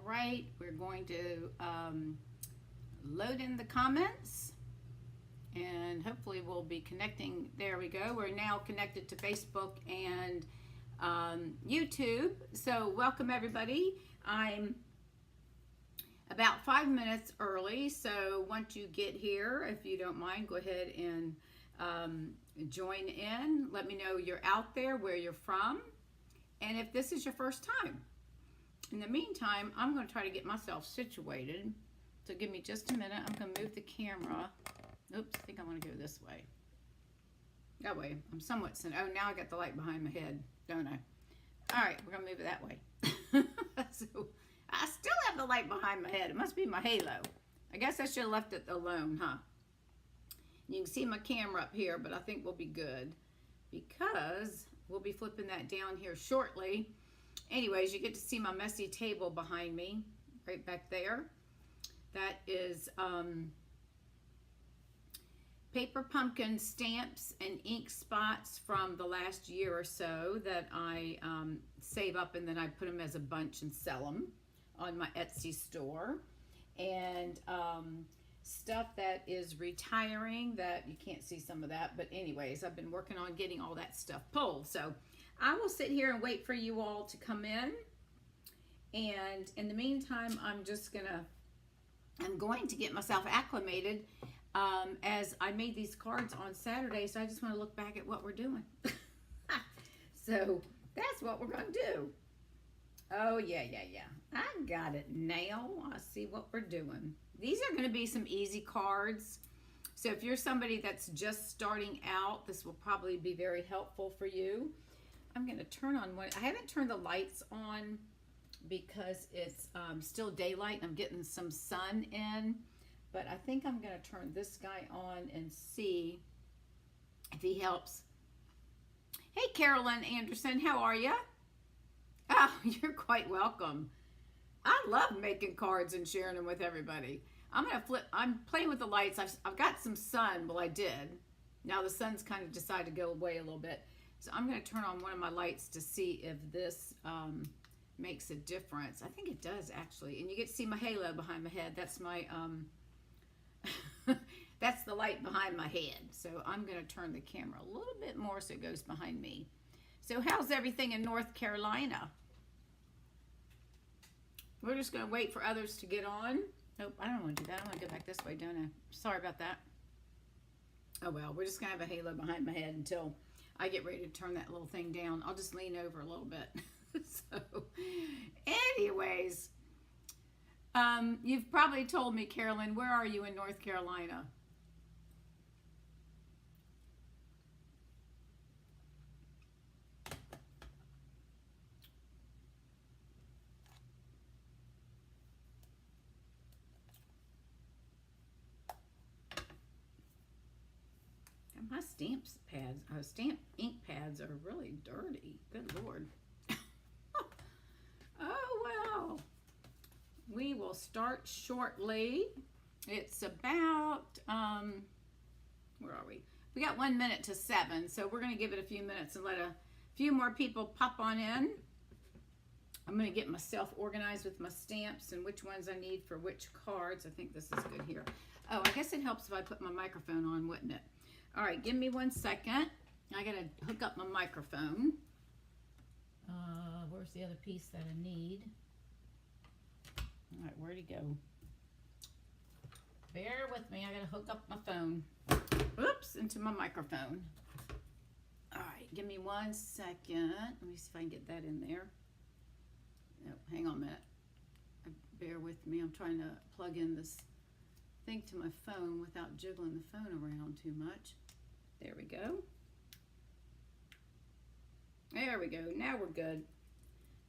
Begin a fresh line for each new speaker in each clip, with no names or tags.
right, we're going to load in the comments and hopefully we'll be connecting. There we go. We're now connected to Facebook and YouTube. So welcome everybody. I'm about 5 minutes early, so once you get here, if you don't mind, go ahead and join in. Let me know you're out there, where you're from, and if this is your first time. In the meantime, I'm going to try to get myself situated. So give me just a minute. I'm going to move the camera. Oops, I think I want to go this way. That way, I'm somewhat centered. Oh, now I got the light behind my head, don't I? All right, we're going to move it that way. So I still have the light behind my head. It must be my halo. I guess I should have left it alone, huh? You can see my camera up here, but I think we'll be good because we'll be flipping that down here shortly. Anyways, you get to see my messy table behind me, right back there. That is paper pumpkin stamps and ink spots from the last year or so that I save up, and then I put them as a bunch and sell them on my Etsy store. And stuff that is retiring that you can't see some of that, but anyways, I've been working on getting all that stuff pulled. So I will sit here and wait for you all to come in, and in the meantime I'm going to get myself acclimated as I made these cards on Saturday, so I just want to look back at what we're doing. So that's what we're going to do. Oh yeah, I got it now. I see what we're doing. These are going to be some easy cards. So if you're somebody that's just starting out, this will probably be very helpful for you. I'm going to turn on one. I haven't turned the lights on because it's still daylight and I'm getting some sun in. But I think I'm going to turn this guy on and see if he helps. Hey, Carolyn Anderson, how are you? Oh, you're quite welcome. I love making cards and sharing them with everybody. I'm playing with the lights. I've got some sun. Well, I did. Now the sun's kind of decided to go away a little bit. So I'm going to turn on one of my lights to see if this makes a difference. I think it does, actually. And you get to see my halo behind my head. That's my, that's the light behind my head. So I'm going to turn the camera a little bit more so it goes behind me. So how's everything in North Carolina? We're just going to wait for others to get on. Nope, I don't want to do that. I want to go back this way, don't I? Sorry about that. Oh well, we're just going to have a halo behind my head until I get ready to turn that little thing down. I'll just lean over a little bit. So, anyways, you've probably told me, Carolyn, where are you in North Carolina? My stamp ink pads are really dirty. Good Lord. Oh, well. We will start shortly. It's about, where are we? We got 1 minute to 7, so we're going to give it a few minutes and let a few more people pop on in. I'm going to get myself organized with my stamps and which ones I need for which cards. I think this is good here. Oh, I guess it helps if I put my microphone on, wouldn't it? All right, give me 1 second. I gotta hook up my microphone. Where's the other piece that I need? All right, where'd he go? Bear with me, I gotta hook up my phone. Oops, into my microphone. All right, give me 1 second. Let me see if I can get that in there. No, hang on a minute. Bear with me, I'm trying to plug in this thing to my phone without jiggling the phone around too much. There we go. There we go. Now we're good.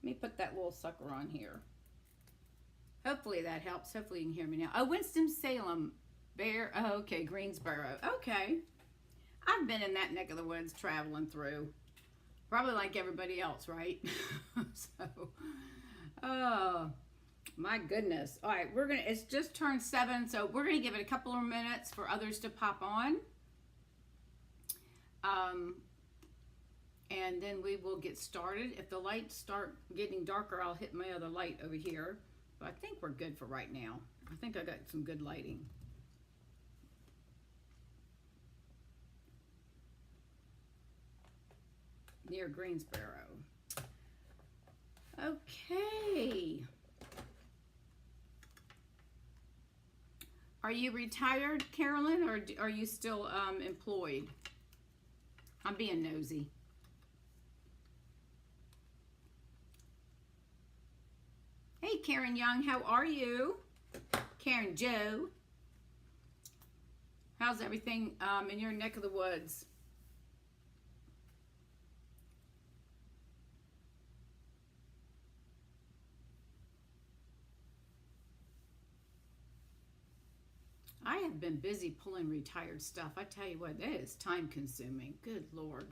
Let me put that little sucker on here. Hopefully that helps. Hopefully you can hear me now. Oh, Winston-Salem. Oh, okay. Greensboro. Okay. I've been in that neck of the woods traveling through. Probably like everybody else, right? So, oh, my goodness. All right, it's just turned 7, so we're gonna give it a couple of minutes for others to pop on. And then we will get started. If the lights start getting darker, I'll hit my other light over here. But I think we're good for right now. I think I got some good lighting. Near Greensboro. Okay. Are you retired, Carolyn, or are you still employed? I'm being nosy. Hey, Karen Young, how are you? Karen Joe. How's everything in your neck of the woods? I have been busy pulling retired stuff. I tell you what, that is time consuming. Good Lord.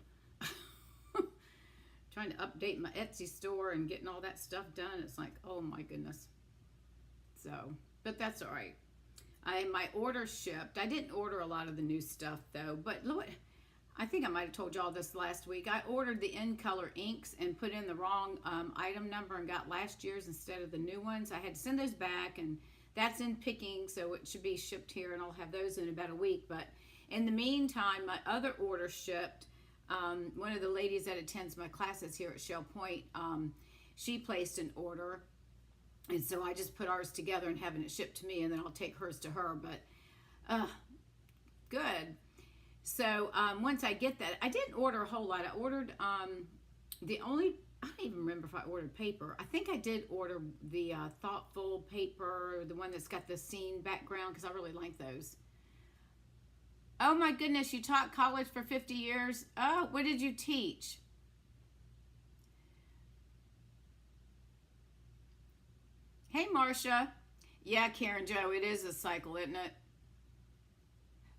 Trying to update my Etsy store and getting all that stuff done. It's like, oh my goodness. So, but that's all right. My order shipped. I didn't order a lot of the new stuff though, but look, I think I might have told y'all this last week. I ordered the in color inks and put in the wrong item number and got last year's instead of the new ones. I had to send those back, and that's in picking, so it should be shipped here, and I'll have those in about a week. But in the meantime, my other order shipped. One of the ladies that attends my classes here at Shell Point, she placed an order, and so I just put ours together and having it shipped to me, and then I'll take hers to her. But good. So once I get that, I didn't order a whole lot. I ordered I don't even remember if I ordered paper. I think I did order the thoughtful paper, the one that's got the scene background, because I really like those. Oh my goodness, you taught college for 50 years? Oh, what did you teach? Hey, Marcia. Yeah, Karen Joe, it is a cycle, isn't it?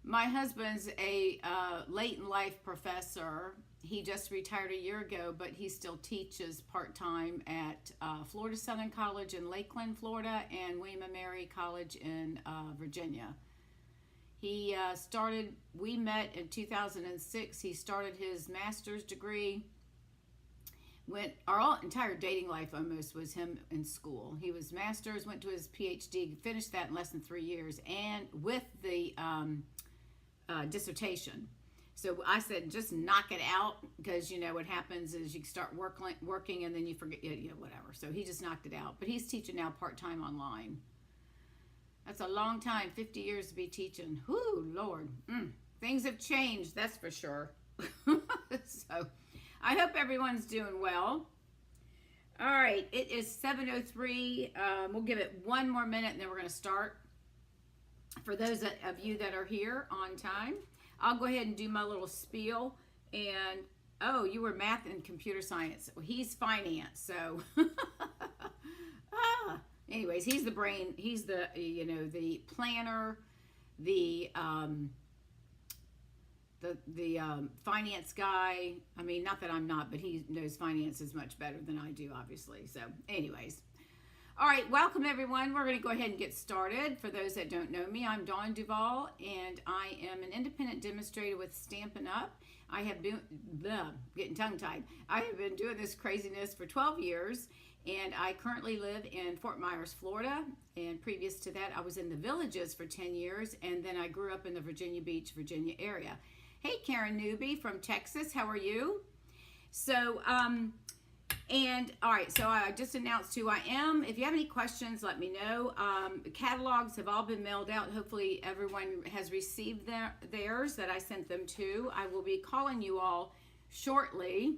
My husband's a late in life professor. He just retired a year ago, but he still teaches part-time at Florida Southern College in Lakeland, Florida, and William & Mary College in Virginia. He we met in 2006. He started his master's degree. Our entire dating life almost was him in school. He was master's, went to his PhD, finished that in less than 3 years, and with the dissertation. So I said, just knock it out, because you know what happens is you start working and then you forget, whatever. So he just knocked it out. But he's teaching now part-time online. That's a long time, 50 years to be teaching. Whoo, Lord. Things have changed, that's for sure. So I hope everyone's doing well. All right, it is 7:03. We'll give it one more minute and then we're going to start. For those of you that are here on time, I'll go ahead and do my little spiel. And, oh, you were math and computer science. Well, he's finance, so. Anyways, he's the brain. He's the, the planner, the finance guy. I mean, not that I'm not, but he knows finances much better than I do, obviously. So, anyways. All right, welcome everyone. We're going to go ahead and get started. For those that don't know me, I'm Dawn Duvall, and I am an independent demonstrator with Stampin' Up. I have been, getting tongue-tied. I have been doing this craziness for 12 years, and I currently live in Fort Myers, Florida. And previous to that, I was in the Villages for 10 years, and then I grew up in the Virginia Beach, Virginia area. Hey, Karen Newby from Texas, how are you? So, and all right, so I just announced who I am. If you have any questions, let me know. Catalogs have all been mailed out. Hopefully everyone has received theirs that I sent them to. I will be calling you all shortly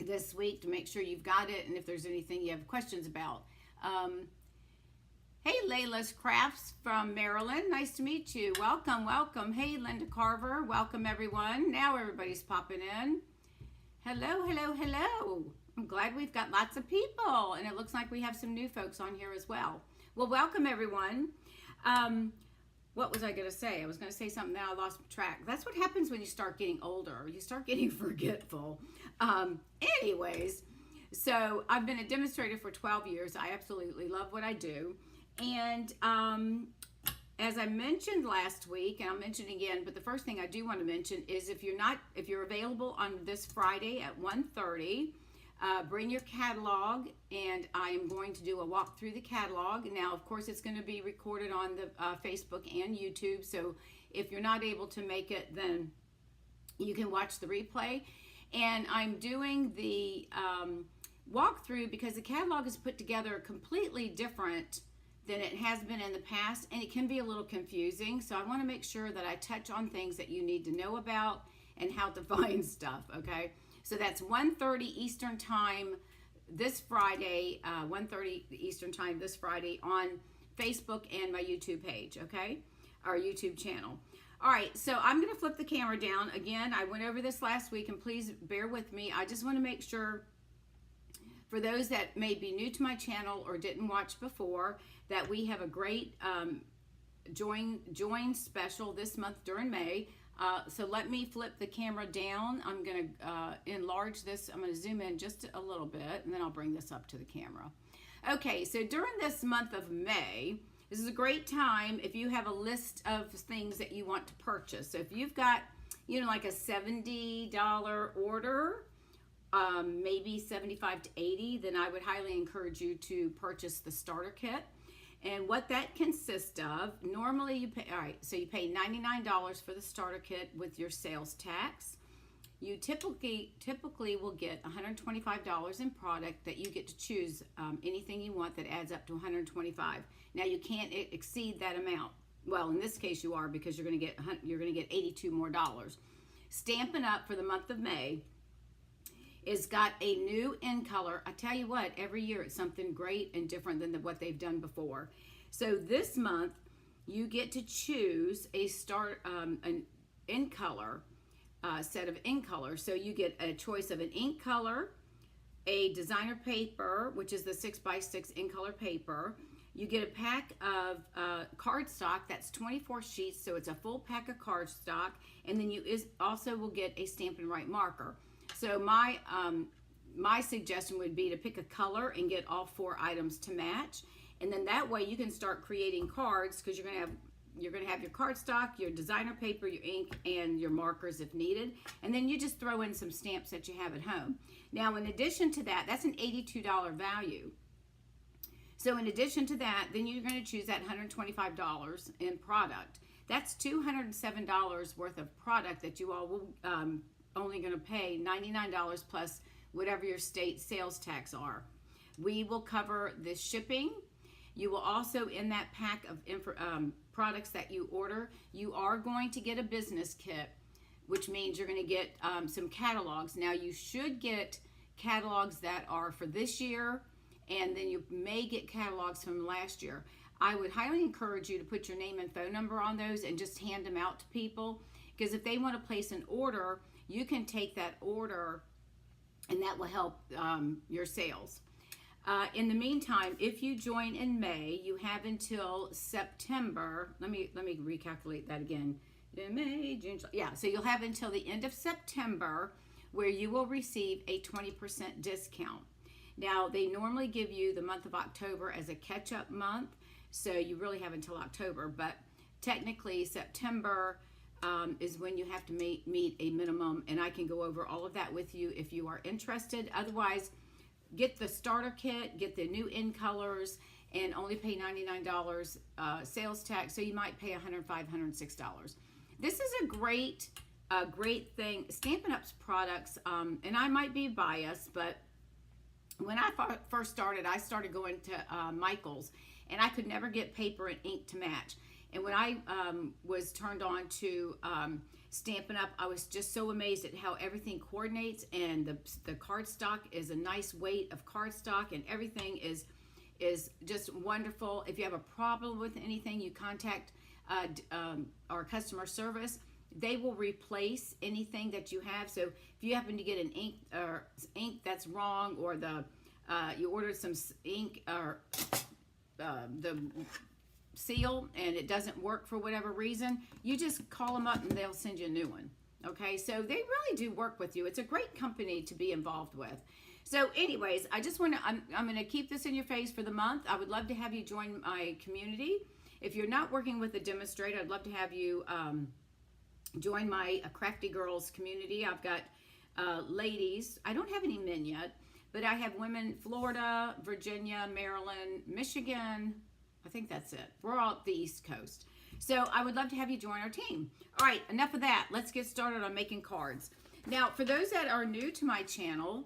this week to make sure you've got it, and if there's anything you have questions about. Hey, Layla's Crafts from Maryland. Nice to meet you. Welcome, welcome. Hey, Linda Carver. Welcome, everyone. Now everybody's popping in. Hello, hello, hello. I'm glad we've got lots of people, and it looks like we have some new folks on here as well. Well, welcome, everyone. What was I going to say? I was going to say something, now I lost track. That's what happens when you start getting older. You start getting forgetful. Anyways, so I've been a demonstrator for 12 years. I absolutely love what I do. And as I mentioned last week, and I'll mention again, but the first thing I do want to mention is if you're available on this Friday at 1:30, bring your catalog, and I am going to do a walk through the catalog. Now, of course, it's going to be recorded on the Facebook and YouTube, so if you're not able to make it, then you can watch the replay. And I'm doing the walkthrough because the catalog is put together completely different than it has been in the past, and it can be a little confusing. So I want to make sure that I touch on things that you need to know about and how to find stuff, okay? So that's 1:30 Eastern Time this Friday, 1:30 Eastern Time this Friday on Facebook and my YouTube page, okay? Our YouTube channel. All right, so I'm going to flip the camera down. Again, I went over this last week, and please bear with me. I just want to make sure, for those that may be new to my channel or didn't watch before, that we have a great join special this month during May. So let me flip the camera down. I'm going to enlarge this. I'm going to zoom in just a little bit, and then I'll bring this up to the camera. Okay, so during this month of May, this is a great time if you have a list of things that you want to purchase. So if you've got, you know, like a $70 order, maybe 75 to 80, then I would highly encourage you to purchase the starter kit. And what that consists of, normally you pay, all right, so you pay $99 for the starter kit with your sales tax. You typically will get $125 in product that you get to choose anything you want that adds up to $125. Now you can't exceed that amount. Well, in this case you are, because you're going to get $82 more. Stampin' Up! For the month of May is got a new in color. I tell you what, every year it's something great and different than what they've done before. So this month you get to choose an in color set of in color. So you get a choice of an ink color, a designer paper, which is the 6x6 in color paper. You get a pack of cardstock, that's 24 sheets, so it's a full pack of cardstock, and then you also will get a Stampin' Write marker. So my suggestion would be to pick a color and get all 4 items to match, and then that way you can start creating cards, because you're going to have your cardstock, your designer paper, your ink, and your markers if needed, and then you just throw in some stamps that you have at home. Now, in addition to that, that's an $82 value. So in addition to that, then you're going to choose that $125 in product. That's $207 worth of product that you all will only going to pay $99 plus whatever your state sales tax are. We will cover the shipping. You will also, in that pack of products that you order, you are going to get a business kit, which means you're going to get some catalogs. Now, you should get catalogs that are for this year, and then you may get catalogs from last year. I would highly encourage you to put your name and phone number on those and just hand them out to people, because if they want to place an order, you can take that order and that will help your sales. In the meantime, if you join in May, you have until September. Let me recalculate that again. May, June, July. Yeah, so you'll have until the end of September where you will receive a 20% discount. Now, they normally give you the month of October as a catch-up month, so you really have until October, but technically September is when you have to meet a minimum, and I can go over all of that with you if you are interested. Otherwise, get the starter kit, get the new in colors, and only pay $99 sales tax, so you might pay $105, $106. This is a great thing. Stampin' Up's products, and I might be biased, but when I first started, I started going to Michael's, and I could never get paper and ink to match. And when I was turned on to Stampin' Up, I was just so amazed at how everything coordinates, and the cardstock is a nice weight of cardstock, and everything is just wonderful. If you have a problem with anything, you contact our customer service. They will replace anything that you have. So if you happen to get an ink that's wrong, or you ordered some ink or the seal and it doesn't work for whatever reason, you just call them up and they'll send you a new one. Okay, so they really do work with you. It's a great company to be involved with. So anyways, I just want to, I'm going to keep this in your face for the month. I would love to have you join my community. If you're not working with a demonstrator, I'd love to have you join my Crafty Girls community. I've got ladies. I don't have any men yet, but I have women Florida, Virginia, Maryland, Michigan. I think that's it. We're all at the East Coast. So I would love to have you join our team. All right, enough of that. Let's get started on making cards. Now, for those that are new to my channel,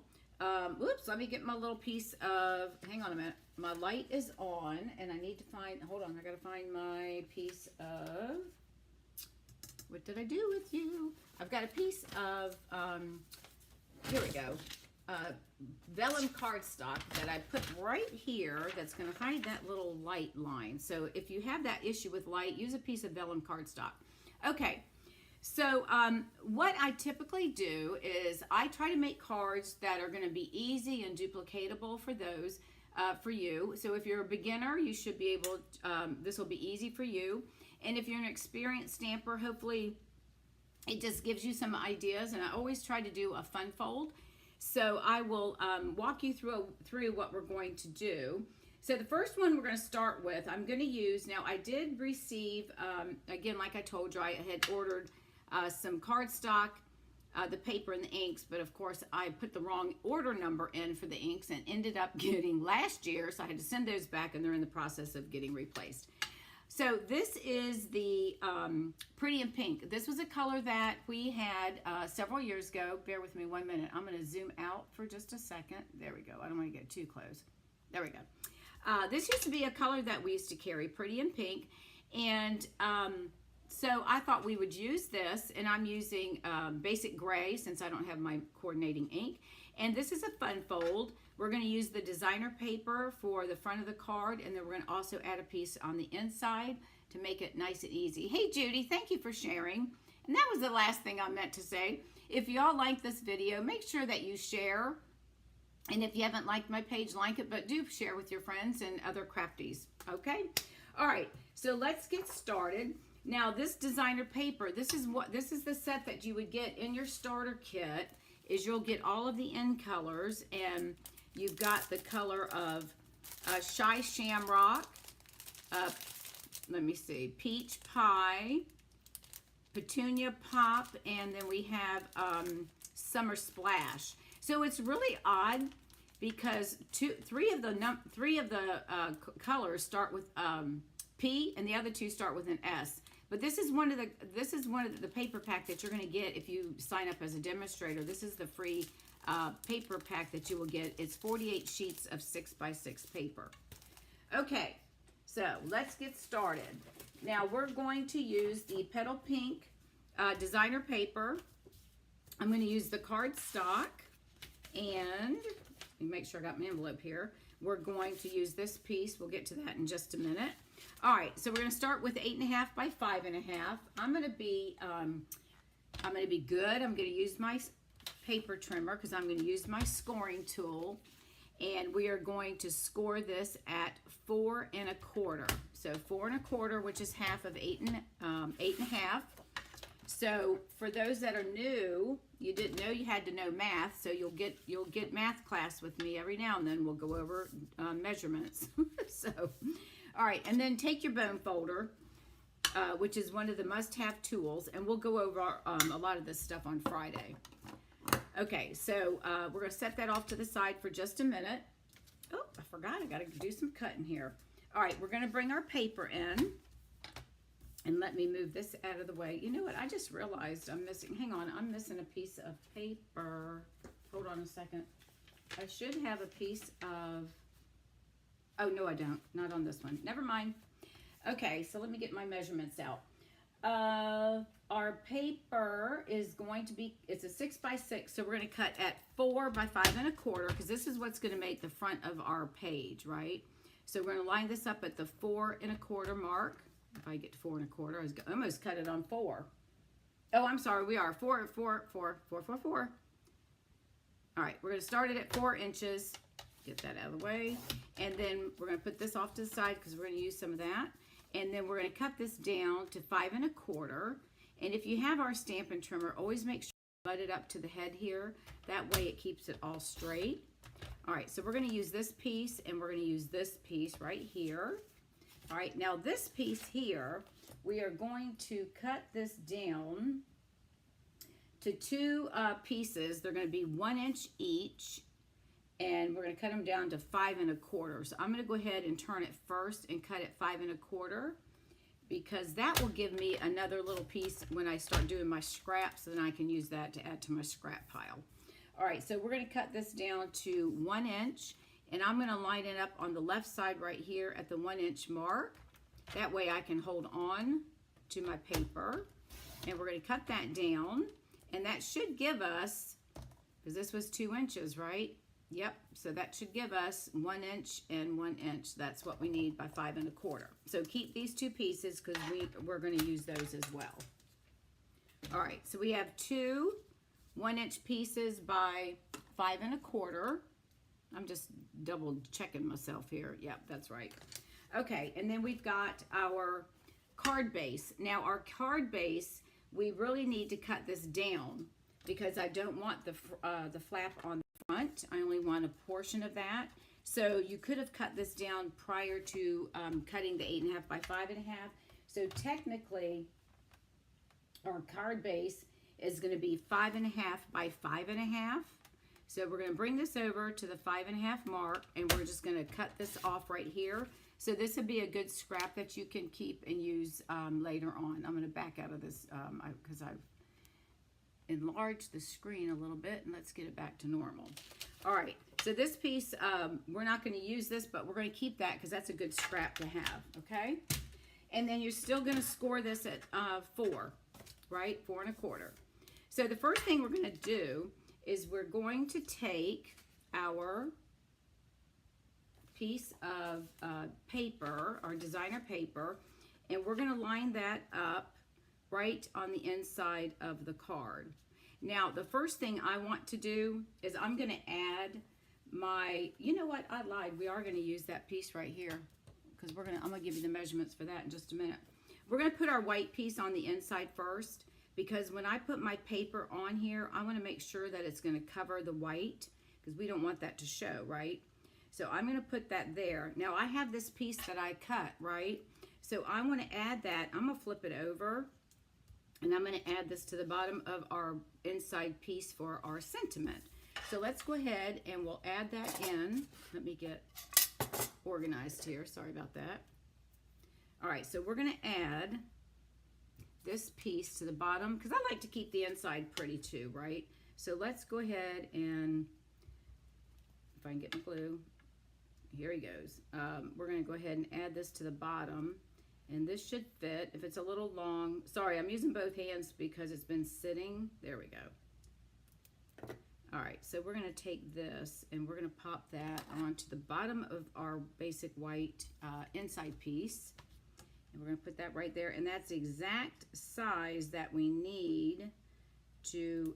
whoops, let me get my little piece of, hang on a minute. My light is on, and I need to find, hold on, I got to find my piece of, what did I do with you? I've got a piece of, here we go, vellum cardstock that I put right here that's going to hide that little light line. So if you have that issue with light, use a piece of vellum cardstock. Okay, so what I typically do is I try to make cards that are going to be easy and duplicatable for those, for you. So if you're a beginner, you should be able, this will be easy for you. And if you're an experienced stamper, hopefully it just gives you some ideas. And I always try to do a fun fold. So I will walk you through what we're going to do. So the first one we're going to start with, I'm going to use, now I did receive, again, like I told you, I had ordered some cardstock, the paper and the inks, but of course I put the wrong order number in for the inks and ended up getting last year, so I had to send those back and they're in the process of getting replaced. So this is the Pretty in Pink. This was a color that we had several years ago. Bear with me 1 minute. I'm going to zoom out for just a second. There we go. I don't want to get too close. There we go. This used to be a color that we used to carry, Pretty in Pink. And so I thought we would use this, and I'm using basic gray since I don't have my coordinating ink. And this is a fun fold. We're going to use the designer paper for the front of the card, and then we're going to also add a piece on the inside to make it nice and easy. Hey Judy, thank you for sharing. And that was the last thing I meant to say. If y'all like this video, make sure that you share. And if you haven't liked my page, like it, but do share with your friends and other crafties, okay? All right, so let's get started. Now this designer paper, this is the set that you would get in your starter kit, is you'll get all of the end colors, and you've got the color of Shy Shamrock, let me see, Peach Pie, Petunia Pop, and then we have Summer Splash. So it's really odd because three of the colors start with P, and the other two start with an S. But this is one of the paper pack that you're going to get if you sign up as a demonstrator. This is the free paper pack that you will get. It's 48 sheets of 6x6 paper. Okay, so let's get started. Now we're going to use the Petal Pink designer paper. I'm going to use the cardstock, and let me make sure I got my envelope here. We're going to use this piece. We'll get to that in just a minute. All right, so we're going to start with 8.5 by 5.5. I'm going to be good. I'm going to use my paper trimmer because I'm going to use my scoring tool, and we are going to score this at 4 1/4. So 4 1/4, which is half of 8.5. So for those that are new, you didn't know you had to know math, so you'll get math class with me every now and then. We'll go over measurements. So, all right, and then take your bone folder, which is one of the must-have tools, and we'll go over a lot of this stuff on Friday. Okay, so we're going to set that off to the side for just a minute. Oh, I forgot. I got to do some cutting here. All right, we're going to bring our paper in. And let me move this out of the way. You know what? I just realized I'm missing. Hang on. I'm missing a piece of paper. Hold on a second. I should have a piece of... Oh, no, I don't. Not on this one. Never mind. Okay, so let me get my measurements out. Our paper is going to be... It's a 6x6, so we're going to cut at 4 by 5 1/4 because this is what's going to make the front of our page, right? So we're going to line this up at the 4 1/4 mark. If I get to 4 1/4, I almost cut it on 4. Oh, I'm sorry, we are 4. All right, we're going to start it at 4 inches. Get that out of the way. And then we're going to put this off to the side because we're going to use some of that. And then we're going to cut this down to 5 1/4. And if you have our Stampin' Trimmer, always make sure you butt it up to the head here. That way it keeps it all straight. All right, so we're going to use this piece, and we're going to use this piece right here. All right, now this piece here, we are going to cut this down to 2 pieces. They're going to be 1 inch each, and we're going to cut them down to 5 1/4. So I'm going to go ahead and turn it first and cut it 5 1/4, because that will give me another little piece when I start doing my scraps, and I can use that to add to my scrap pile. All right, so we're going to cut this down to 1 inch, and I'm going to line it up on the left side right here at the 1 inch mark. That way I can hold on to my paper, and we're going to cut that down, and that should give us, because this was 2 inches, right? Yep, so that should give us 1 inch and 1 inch. That's what we need by 5 1/4. So keep these 2 pieces, because we're going to use those as well. All right, so we have 2 1 inch pieces by 5 1/4. I'm just double checking myself here. Yep, that's right. Okay, and then we've got our card base. Now our card base, we really need to cut this down, because I don't want the flap on the front. I only want a portion of that. So you could have cut this down prior to cutting the 8 1/2 by 5 1/2. So technically, our card base is going to be 5 1/2 by 5 1/2. So we're going to bring this over to the 5 1/2 mark, and we're just going to cut this off right here. So this would be a good scrap that you can keep and use later on. I'm going to back out of this because I've enlarged the screen a little bit, and let's get it back to normal. All right, so this piece, we're not going to use this, but we're going to keep that because that's a good scrap to have, okay? And then you're still going to score this at 4, right? 4 1/4. So the first thing we're going to do is we're going to take our piece of paper, our designer paper, and we're going to line that up right on the inside of the card. Now, the first thing I want to do is I'm going to add my, you know what, I lied. We are going to use that piece right here, because I'm going to give you the measurements for that in just a minute. We're going to put our white piece on the inside first, because when I put my paper on here, I want to make sure that it's going to cover the white, because we don't want that to show, right? So I'm going to put that there. Now I have this piece that I cut, right? So I want to add that. I'm going to flip it over, and I'm going to add this to the bottom of our inside piece for our sentiment. So let's go ahead and we'll add that in. Let me get organized here. Sorry about that. All right, so we're going to add this piece to the bottom, because I like to keep the inside pretty too, right? So let's go ahead and, if I can get my glue, here he goes. We're going to go ahead and add this to the bottom, and this should fit. If it's a little long, sorry, I'm using both hands because it's been sitting. There we go. All right, so we're going to take this and we're going to pop that onto the bottom of our basic white inside piece. And we're going to put that right there, and that's the exact size that we need to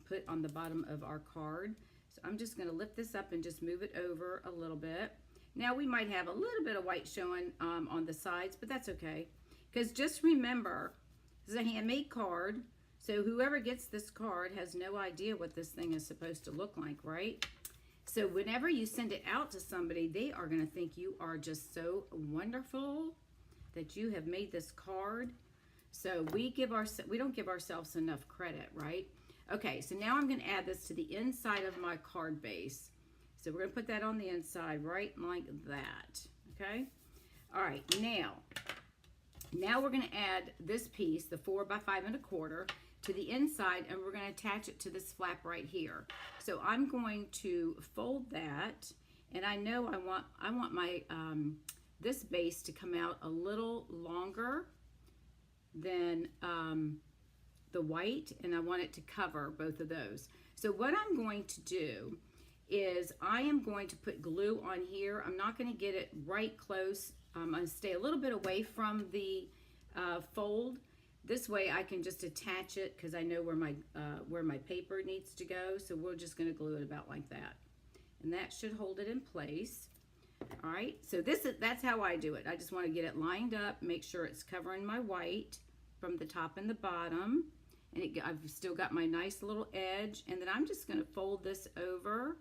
put on the bottom of our card. So I'm just going to lift this up and just move it over a little bit. Now we might have a little bit of white showing on the sides, but that's okay. Because just remember, this is a handmade card, so whoever gets this card has no idea what this thing is supposed to look like, right? So whenever you send it out to somebody, they are going to think you are just so wonderful that you have made this card. So we don't give ourselves enough credit, right? Okay, so now I'm going to add this to the inside of my card base. So we're going to put that on the inside right like that, okay? All right, now we're going to add this piece, the 4 by 5 1/4, to the inside, and we're going to attach it to this flap right here. So I'm going to fold that, and I know I want my this base to come out a little longer than the white, and I want it to cover both of those. So what I'm going to do is I am going to put glue on here. I'm not going to get it right close. I'm going to stay a little bit away from the fold. This way I can just attach it, because I know where my paper needs to go. So we're just going to glue it about like that, and that should hold it in place. All right, so that's how I do it. I just want to get it lined up, make sure it's covering my white from the top and the bottom, and I've still got my nice little edge, and then I'm just going to fold this over,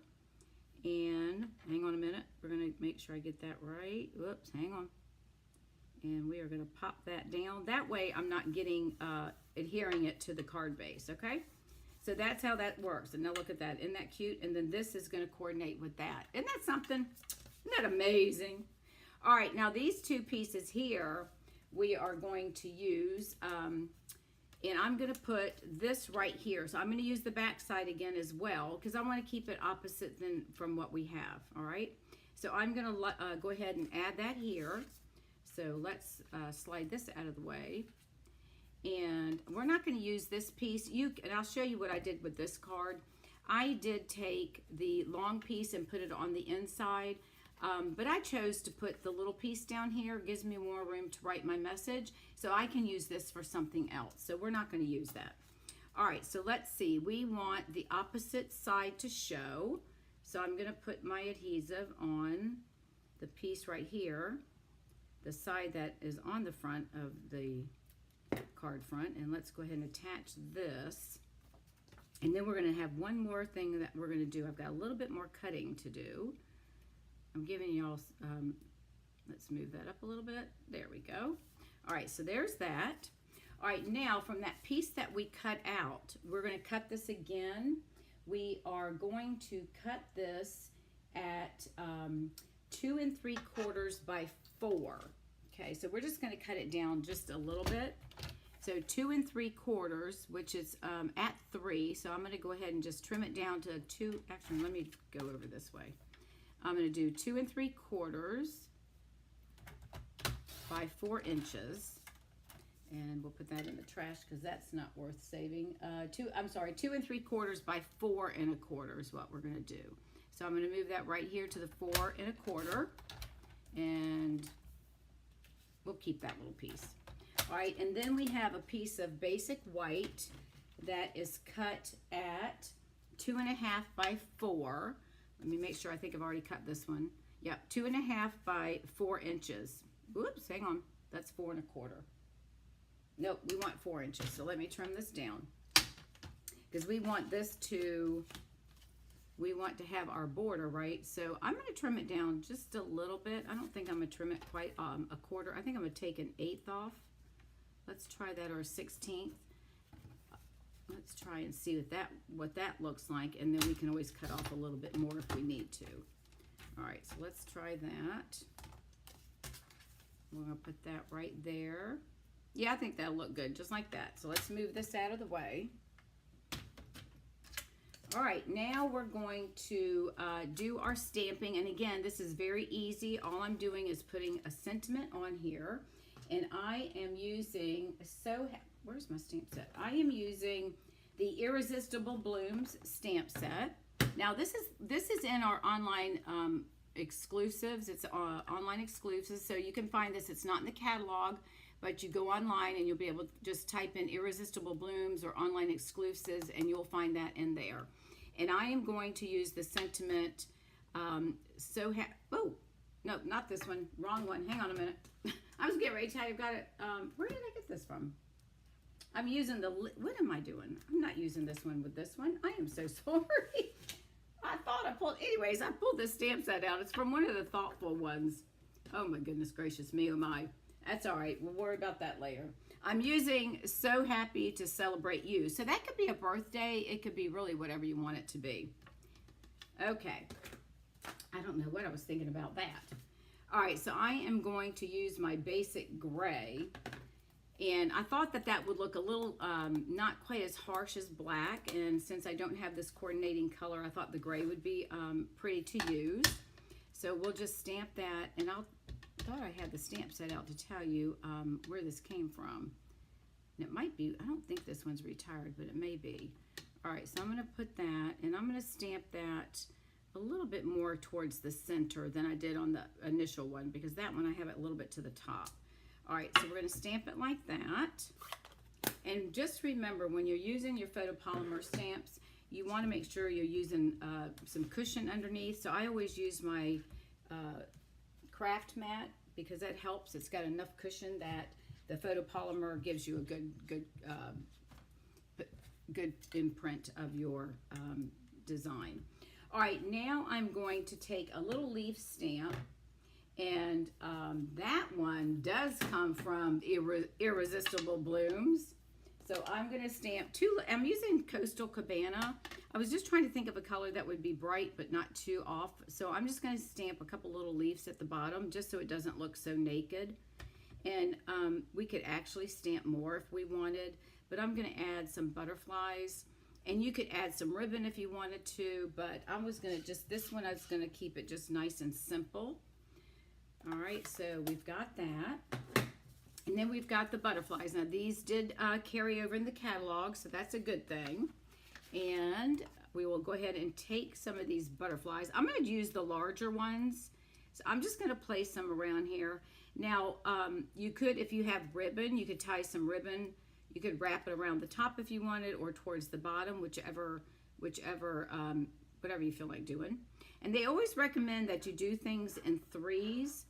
and hang on a minute, we're going to make sure I get that right. Whoops, hang on. And we are going to pop that down. That way I'm not getting adhering it to the card base, okay? So that's how that works. And now look at that. Isn't that cute? And then this is going to coordinate with that. Isn't that something? Isn't that amazing? All right, now these two pieces here, we are going to use, and I'm going to put this right here. So I'm going to use the back side again as well, because I want to keep it opposite from what we have, all right? So I'm going to go ahead and add that here. So let's slide this out of the way. And we're not going to use this piece. And I'll show you what I did with this card. I did take the long piece and put it on the inside, but I chose to put the little piece down here. It gives me more room to write my message, so I can use this for something else. So we're not going to use that. All right, so let's see. We want the opposite side to show. So I'm going to put my adhesive on the piece right here, the side that is on the front of the card front, and let's go ahead and attach this. And then we're going to have one more thing that we're going to do. I've got a little bit more cutting to do. I'm giving y'all, let's move that up a little bit. There we go. All right, so there's that. All right, now from that piece that we cut out, we're going to cut this again. We are going to cut this at 2 3/4 by 4. Okay, so we're just going to cut it down just a little bit. So 2 3/4, which is at 3. So I'm going to go ahead and just trim it down to 2. Actually, let me go over this way. I'm going to do 2 3/4 by 4 inches. And we'll put that in the trash because that's not worth saving. 2 3/4 by 4 1/4 is what we're going to do. So I'm going to move that right here to the 4 1/4. And we'll keep that little piece. All right, and then we have a piece of basic white that is cut at 2 1/2 by 4. Let me make sure. I think I've already cut this one. Yep, 2 1/2 by 4 inches. Oops, hang on. That's 4 1/4. Nope, we want 4 inches. So let me trim this down because we want this to. We want to have our border, right? So I'm going to trim it down just a little bit. I don't think I'm going to trim it quite a quarter. I think I'm going to take an 1/8 off. Let's try that, or a 1/16. Let's try and see what that looks like, and then we can always cut off a little bit more if we need to. All right, so let's try that. We're going to put that right there. Yeah, I think that'll look good, just like that. So let's move this out of the way. All right, now we're going to do our stamping. And again, this is very easy. All I'm doing is putting a sentiment on here. And I am using, where's my stamp set? I am using the Irresistible Blooms stamp set. Now this is in our online exclusives. It's online exclusives, so you can find this. It's not in the catalog, but you go online and you'll be able to just type in Irresistible Blooms or online exclusives, and you'll find that in there. And I am going to use the sentiment, oh, no, not this one, wrong one. Hang on a minute. I was getting ready to tell you I've got it. Where did I get this from? I'm using what am I doing? I'm not using this one with this one. I am so sorry. I thought I pulled, anyways, I pulled this stamp set out. It's from one of the thoughtful ones. Oh my goodness gracious me, oh my. That's all right, we'll worry about that later. I'm using So Happy to Celebrate You. So that could be a birthday. It could be really whatever you want it to be. Okay. I don't know what I was thinking about that. All right, so I am going to use my basic gray. And I thought that would look a little, not quite as harsh as black. And since I don't have this coordinating color, I thought the gray would be pretty to use. So we'll just stamp that. And I thought I had the stamp set out to tell you where this came from. And it might be, I don't think this one's retired, but it may be. All right, so I'm going to put that, and I'm going to stamp that a little bit more towards the center than I did on the initial one, because that one I have it a little bit to the top. All right, so we're going to stamp it like that. And just remember, when you're using your photopolymer stamps, you want to make sure you're using some cushion underneath. So I always use my craft mat because that helps. It's got enough cushion that the photopolymer gives you a good imprint of your design. All right, now I'm going to take a little leaf stamp, and that one does come from Irresistible Blooms. So I'm going to stamp two. I'm using Coastal Cabana. I was just trying to think of a color that would be bright but not too off. So I'm just going to stamp a couple little leaves at the bottom just so it doesn't look so naked. And we could actually stamp more if we wanted, but I'm going to add some butterflies. And you could add some ribbon if you wanted to, but I was going to this one I was going to keep it just nice and simple. All right, so we've got that. And then we've got the butterflies. Now these did carry over in the catalog, so that's a good thing. And we will go ahead and take some of these butterflies. I'm going to use the larger ones. So I'm just going to place some around here. Now, you could, if you have ribbon, you could tie some ribbon. You could wrap it around the top if you wanted, or towards the bottom, whatever you feel like doing. And they always recommend that you do things in threes.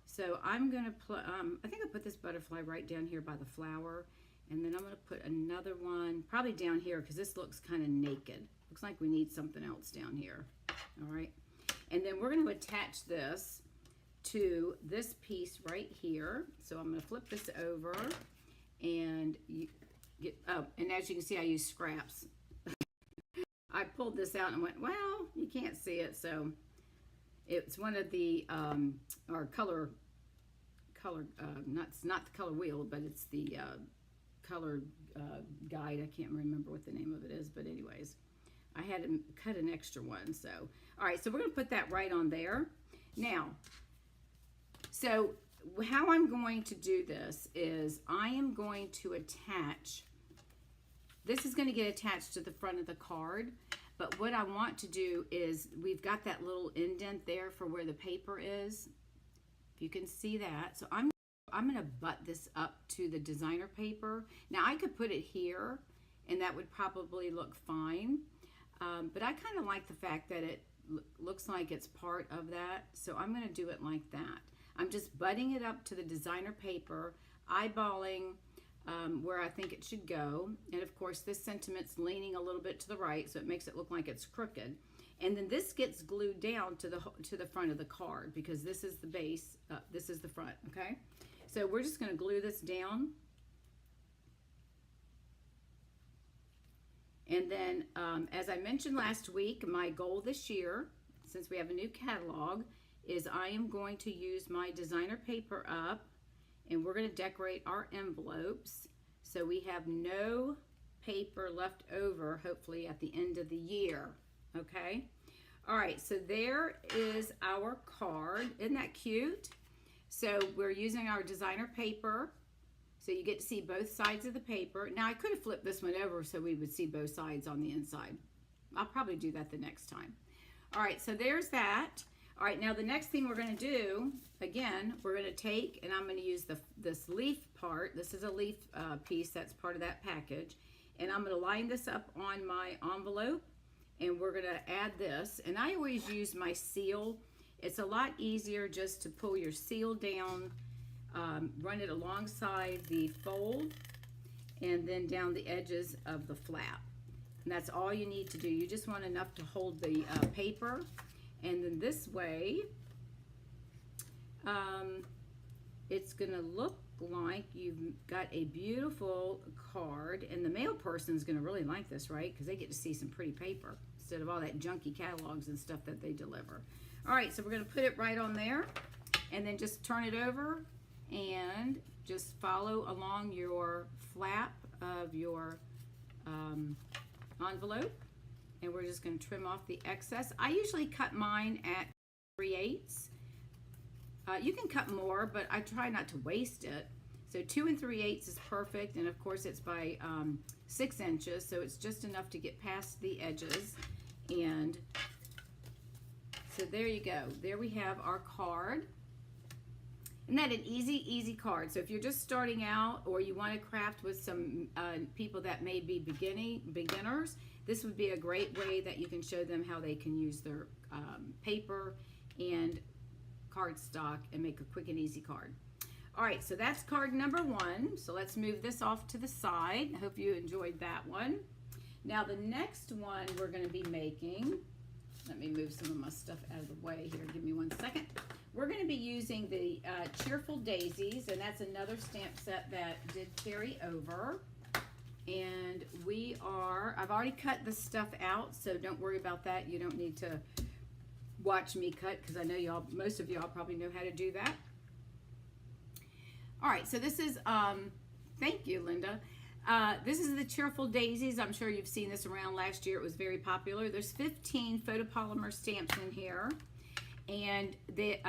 So I'm going to I think I'll put this butterfly right down here by the flower. And then I'm going to put another one probably down here because this looks kind of naked. Looks like we need something else down here. All right. And then we're going to attach this to this piece right here. So I'm going to flip this over and and as you can see, I use scraps. I pulled this out and went, well, you can't see it. So it's one of the, our color, not the color wheel, but it's the color guide. I can't remember what the name of it is, but anyways, I had to cut an extra one. So, all right, so we're going to put that right on there. Now, so how I'm going to do this is I am going to attach, this is going to get attached to the front of the card, but what I want to do is we've got that little indent there for where the paper is. If you can see that. So I'm going to butt this up to the designer paper. Now I could put it here and that would probably look fine, but I kind of like the fact that it looks like it's part of that. So I'm going to do it like that. I'm just butting it up to the designer paper, eyeballing where I think it should go. And of course, this sentiment's leaning a little bit to the right, so it makes it look like it's crooked. And then this gets glued down to the front of the card because this is the base, this is the front, okay? So we're just going to glue this down. And then, as I mentioned last week, my goal this year, since we have a new catalog, is I am going to use my designer paper up and we're going to decorate our envelopes so we have no paper left over, hopefully at the end of the year, okay? All right, so there is our card. Isn't that cute? So we're using our designer paper, so you get to see both sides of the paper. Now I could have flipped this one over so we would see both sides on the inside. I'll probably do that the next time. All right, so there's that. All right, now the next thing we're going to do, again, we're going to take, and I'm going to use this leaf part. This is a leaf piece that's part of that package. And I'm going to line this up on my envelope, and we're going to add this. And I always use my seal. It's a lot easier just to pull your seal down, run it alongside the fold, and then down the edges of the flap. And that's all you need to do. You just want enough to hold the paper. And then this way, it's going to look like you've got a beautiful card. And the mail person's going to really like this, right? Because they get to see some pretty paper instead of all that junky catalogs and stuff that they deliver. All right, so we're going to put it right on there. And then just turn it over and just follow along your flap of your envelope. And we're just going to trim off the excess. I usually cut mine at 3/8. You can cut more, but I try not to waste it. So 2 3/8 is perfect, and of course it's by 6 inches, so it's just enough to get past the edges. And so there you go. There we have our card. Isn't that an easy card? So if you're just starting out or you want to craft with some people that may be beginners, this would be a great way that you can show them how they can use their paper and cardstock and make a quick and easy card. All right, so that's card number 1. So let's move this off to the side. I hope you enjoyed that one. Now the next one we're going to be making, let me move some of my stuff out of the way here. Give me 1 second. We're going to be using the Cheerful Daisies, and that's another stamp set that did carry over. And I've already cut the stuff out, so don't worry about that. You don't need to watch me cut, because I know most of y'all probably know how to do that. All right, so this is, thank you, Linda. This is the Cheerful Daisies. I'm sure you've seen this around. Last year it was very popular. There's 15 photopolymer stamps in here, and it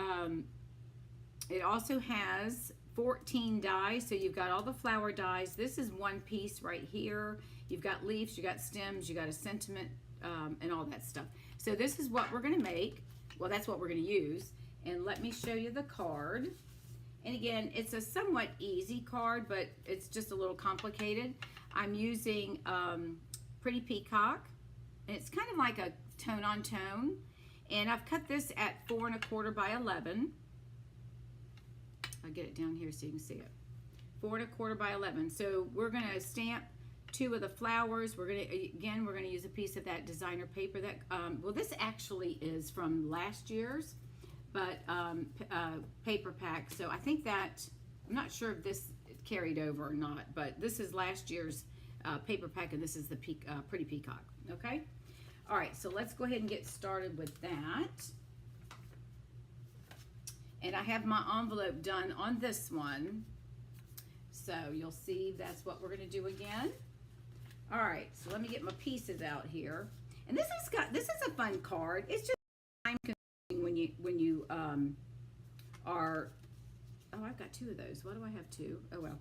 also has 14 dies. So you've got all the flower dies. This is one piece right here. You've got leaves, you got stems, you got a sentiment, and all that stuff. So this is what we're going to make. Well, that's what we're going to use. And let me show you the card. And again, it's a somewhat easy card, but it's just a little complicated. I'm using Pretty Peacock, and it's kind of like a tone on tone. And I've cut this at 4 1/4 by 11. I'll get it down here so you can see it. 4 1/4 by 11. So we're going to stamp 2 of the flowers. We're going to use a piece of that designer paper that, well, this actually is from last year's, but paper pack. So I think that, I'm not sure if this carried over or not, but this is last year's paper pack, and this is the Pretty Peacock. Okay. All right. So let's go ahead and get started with that. And I have my envelope done on this one, so you'll see that's what we're going to do again. All right. So let me get my pieces out here. And this is a fun card. It's just time consuming when you are, oh, I've got 2 of those. Why do I have 2? Oh well.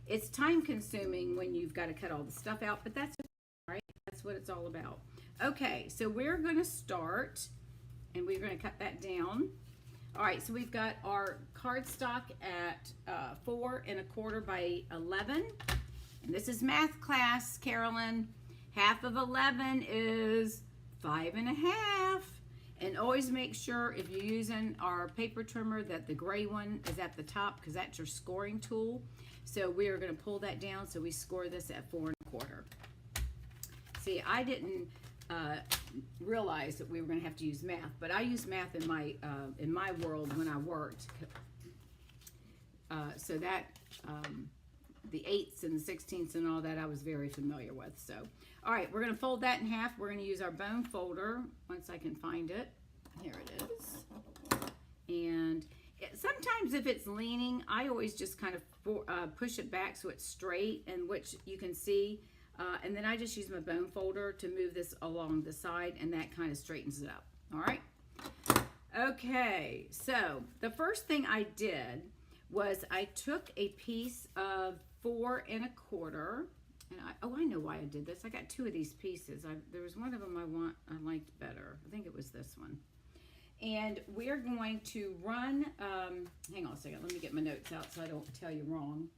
It's time consuming when you've got to cut all the stuff out, but that's all right. That's what it's all about. Okay, so we're going to start, and we're going to cut that down. All right, so we've got our cardstock at 4 1/4 by 11, and this is math class, Carolyn. Half of 11 is 5 1/2. And always make sure, if you're using our paper trimmer, that the gray one is at the top, because that's your scoring tool. So we are going to pull that down, so we score this at 4 1/4. See, I didn't realize that we were going to have to use math, but I use math in my world when I worked. So that the 8ths and the 16ths and all that I was very familiar with. So, all right, we're going to fold that in half. We're going to use our bone folder once I can find it. Here it is. And sometimes if it's leaning, I always just kind of push it back so it's straight, and which you can see. And then I just use my bone folder to move this along the side, and that kind of straightens it up. All right. Okay, so the first thing I did was I took a piece of 4 1/4, and I know why I did this. I got 2 of these pieces. There was one of them I liked better. I think it was this one. And we're going to run, hang on a second, let me get my notes out so I don't tell you wrong.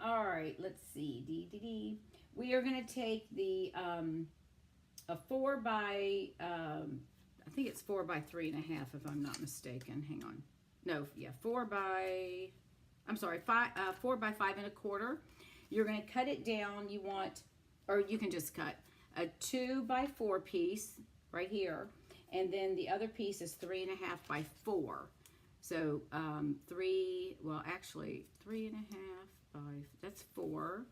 All right, let's see, We are going to take the, a 4 by, I think it's 4 by 3 1/2 if I'm not mistaken. Hang on. No, yeah, 4 by 5 1/4. You're going to cut it down. You want, or you can just cut a 2 by 4 piece right here. And then the other piece is 3 1/2 by 4. So 3 1/2 by, that's 4.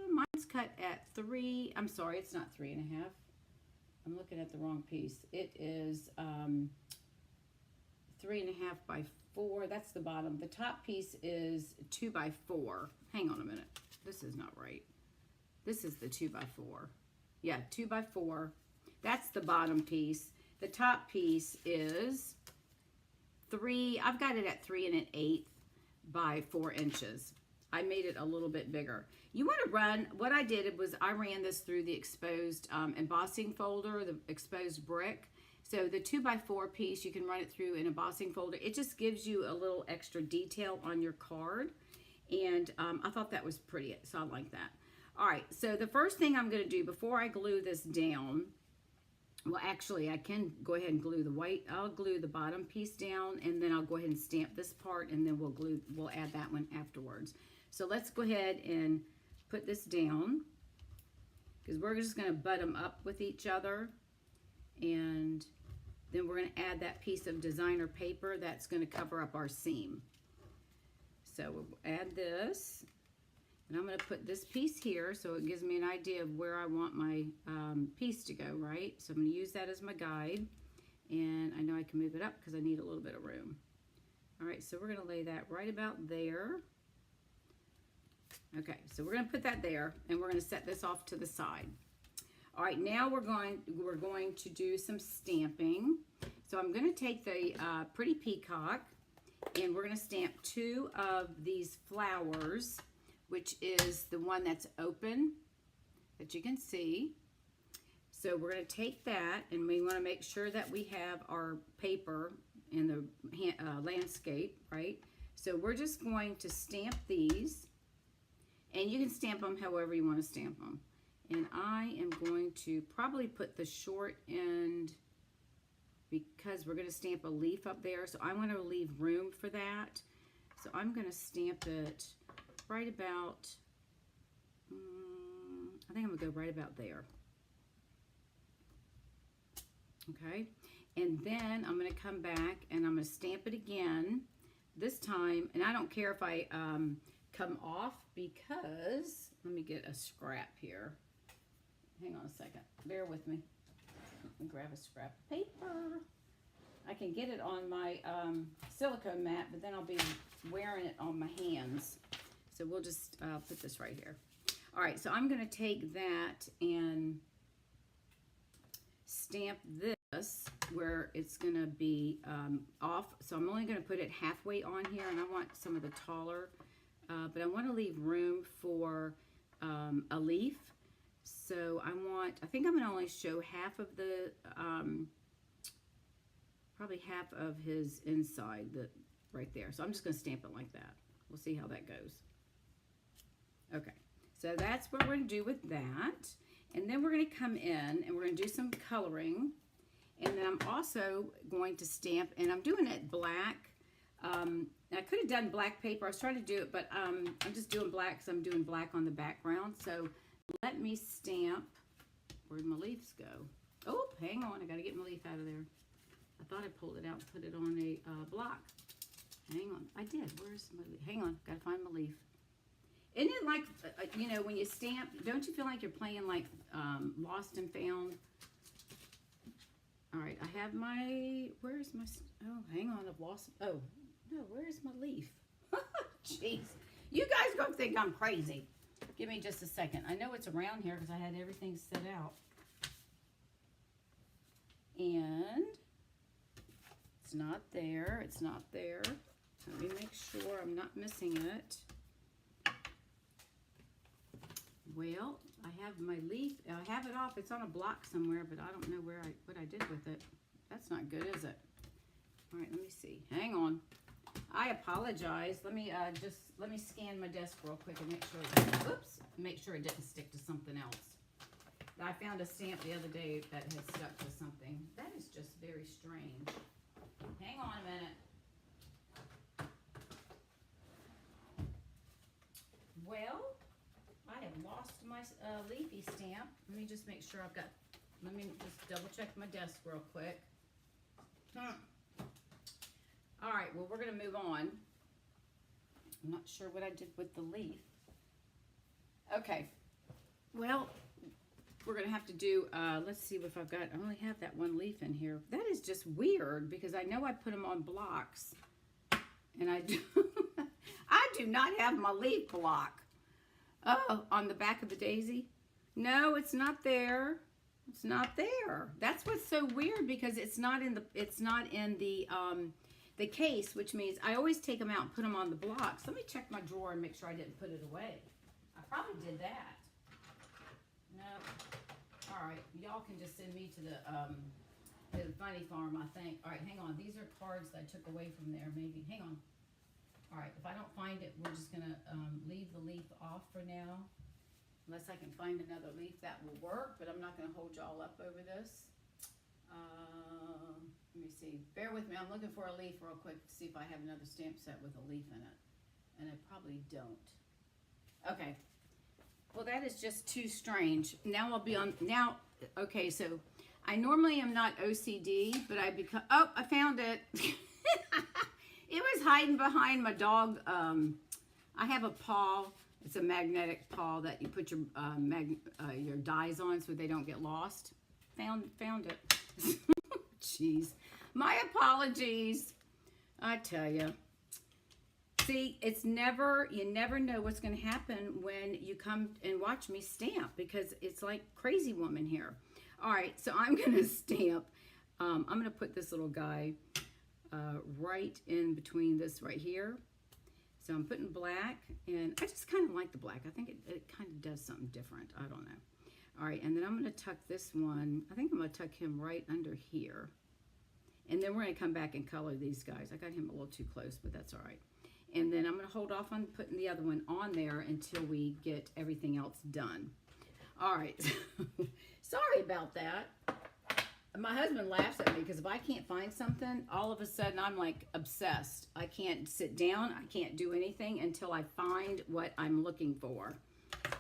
Mine's cut at 3, I'm sorry, it's not 3 1/2. I'm looking at the wrong piece. It is 3 1/2 by 4. That's the bottom. The top piece is 2 by 4. Hang on a minute. This is not right. This is the 2 by 4. Yeah, 2 by 4. That's the bottom piece. The top piece is 3. I've got it at 3 1/8 by 4 inches. I made it a little bit bigger. You want to run, what I did was I ran this through the exposed embossing folder, the exposed brick. So the 2 by 4 piece, you can run it through an embossing folder. It just gives you a little extra detail on your card. And I thought that was pretty, so I like that. All right, so the first thing I'm going to do before I glue this down, well, actually, I can go ahead and glue the white. I'll glue the bottom piece down, and then I'll go ahead and stamp this part, and then we'll add that one afterwards. So let's go ahead and put this down, because we're just going to butt them up with each other, and then we're going to add that piece of designer paper that's going to cover up our seam. So we'll add this, And I'm going to put this piece here so it gives me an idea of where I want my piece to go, right? So I'm going to use that as my guide. And I know I can move it up because I need a little bit of room. All right, so we're going to lay that right about there. Okay, so we're going to put that there, and we're going to set this off to the side. All right, now we're going to do some stamping. So I'm going to take the Pretty Peacock, and we're going to stamp 2 of these flowers, which is the one that's open that you can see. So we're going to take that, and we want to make sure that we have our paper in the landscape, right? So we're just going to stamp these, and you can stamp them however you want to stamp them. And I am going to probably put the short end because we're going to stamp a leaf up there. So I want to leave room for that. So I'm going to stamp it right about, I think I'm going to go right about there. Okay, and then I'm going to come back and I'm going to stamp it again this time, and I don't care if I come off because, let me get a scrap here. Hang on a second, bear with me. Let me grab a scrap of paper. I can get it on my silicone mat, but then I'll be wearing it on my hands. So we'll just put this right here. All right, so I'm going to take that and stamp this where it's going to be off. So I'm only going to put it halfway on here, and I want some of the taller, but I want to leave room for a leaf. So I think I'm going to only show half of the, probably half of his inside right there. So I'm just going to stamp it like that. We'll see how that goes. Okay, so that's what we're going to do with that. And then we're going to come in and we're going to do some coloring. And then I'm also going to stamp, and I'm doing it black. I could have done black paper. I was trying to do it, but I'm just doing black because I'm doing black on the background. So let me stamp. Where'd my leaves go? Oh, hang on. I got to get my leaf out of there. I thought I pulled it out and put it on a block. Hang on. I did. Where's my leaf? Hang on. Got to find my leaf. Isn't it like, you know, when you stamp, don't you feel like you're playing like Lost and Found? All right, I have my, where's my, oh, hang on, I've lost, oh, no, where's my leaf? Jeez, you guys gonna think I'm crazy. Give me just a second. I know it's around here because I had everything set out. And it's not there, it's not there. Let me make sure I'm not missing it. Well, I have my leaf. I have it off. It's on a block somewhere, but I don't know what I did with it. That's not good, is it? All right, let me see. Hang on. I apologize. Let me scan my desk real quick and make sure. Oops. Make sure it didn't stick to something else. I found a stamp the other day that had stuck to something. That is just very strange. Hang on a minute. Well, I have lost my leafy stamp. Let me just make sure I've got, let me just double check my desk real quick. All right, well, we're going to move on. I'm not sure what I did with the leaf. Okay, well, we're going to have to do, let's see if I've got, I only have that one leaf in here. That is just weird because I know I put them on blocks. And I do, I do not have my leaf block. Oh, on the back of the daisy? No, it's not there. It's not there. That's what's so weird because it's not in the case, which means I always take them out and put them on the blocks. Let me check my drawer and make sure I didn't put it away. I probably did that. No. All right, y'all can just send me to the funny farm, I think. All right, hang on. These are cards that I took away from there, maybe. Hang on. All right, if I don't find it, we're just gonna leave the leaf off for now. Unless I can find another leaf, that will work, but I'm not gonna hold y'all up over this. Let me see, bear with me. I'm looking for a leaf real quick to see if I have another stamp set with a leaf in it. And I probably don't. Okay, well that is just too strange. Now I'll be on, now, okay, so I normally am not OCD, but I become, oh, I found it. It was hiding behind my dog. I have a paw, It's a magnetic paw that you put your dies on so they don't get lost. Found it. Jeez. My apologies. I tell you. See, you never know what's going to happen when you come and watch me stamp, because it's like crazy woman here. All right, so I'm going to stamp. I'm going to put this little guy right in between this right here. So I'm putting black, and I just kind of like the black. I think it kind of does something different. I don't know. All right, and then I'm going to tuck this one. I think I'm going to tuck him right under here. And then we're going to come back and color these guys. I got him a little too close, but that's all right. And then I'm going to hold off on putting the other one on there until we get everything else done. All right. Sorry about that. My husband laughs at me because if I can't find something, all of a sudden I'm like obsessed. I can't sit down. I can't do anything until I find what I'm looking for.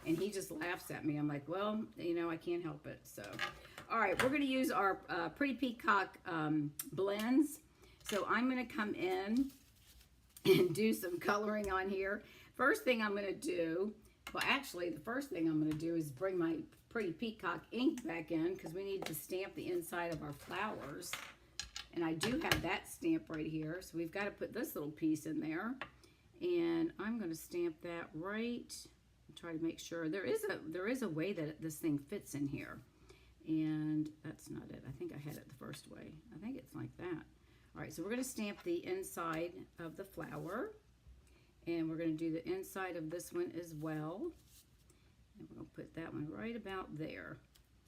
And he just laughs at me. I'm like, well, you know, I can't help it. So, all right, we're going to use our Pretty Peacock blends. So I'm going to come in and do some coloring on here. First thing I'm going to do, well, actually, the first thing I'm going to do is bring my Pretty Peacock ink back in, because we need to stamp the inside of our flowers. And I do have that stamp right here, so we've got to put this little piece in there. And I'm going to stamp that right. Try to make sure there is a way that this thing fits in here. And that's not it. I think I had it the first way. I think it's like that. All right, so we're going to stamp the inside of the flower, and we're going to do the inside of this one as well. And we're going to put that one right about there.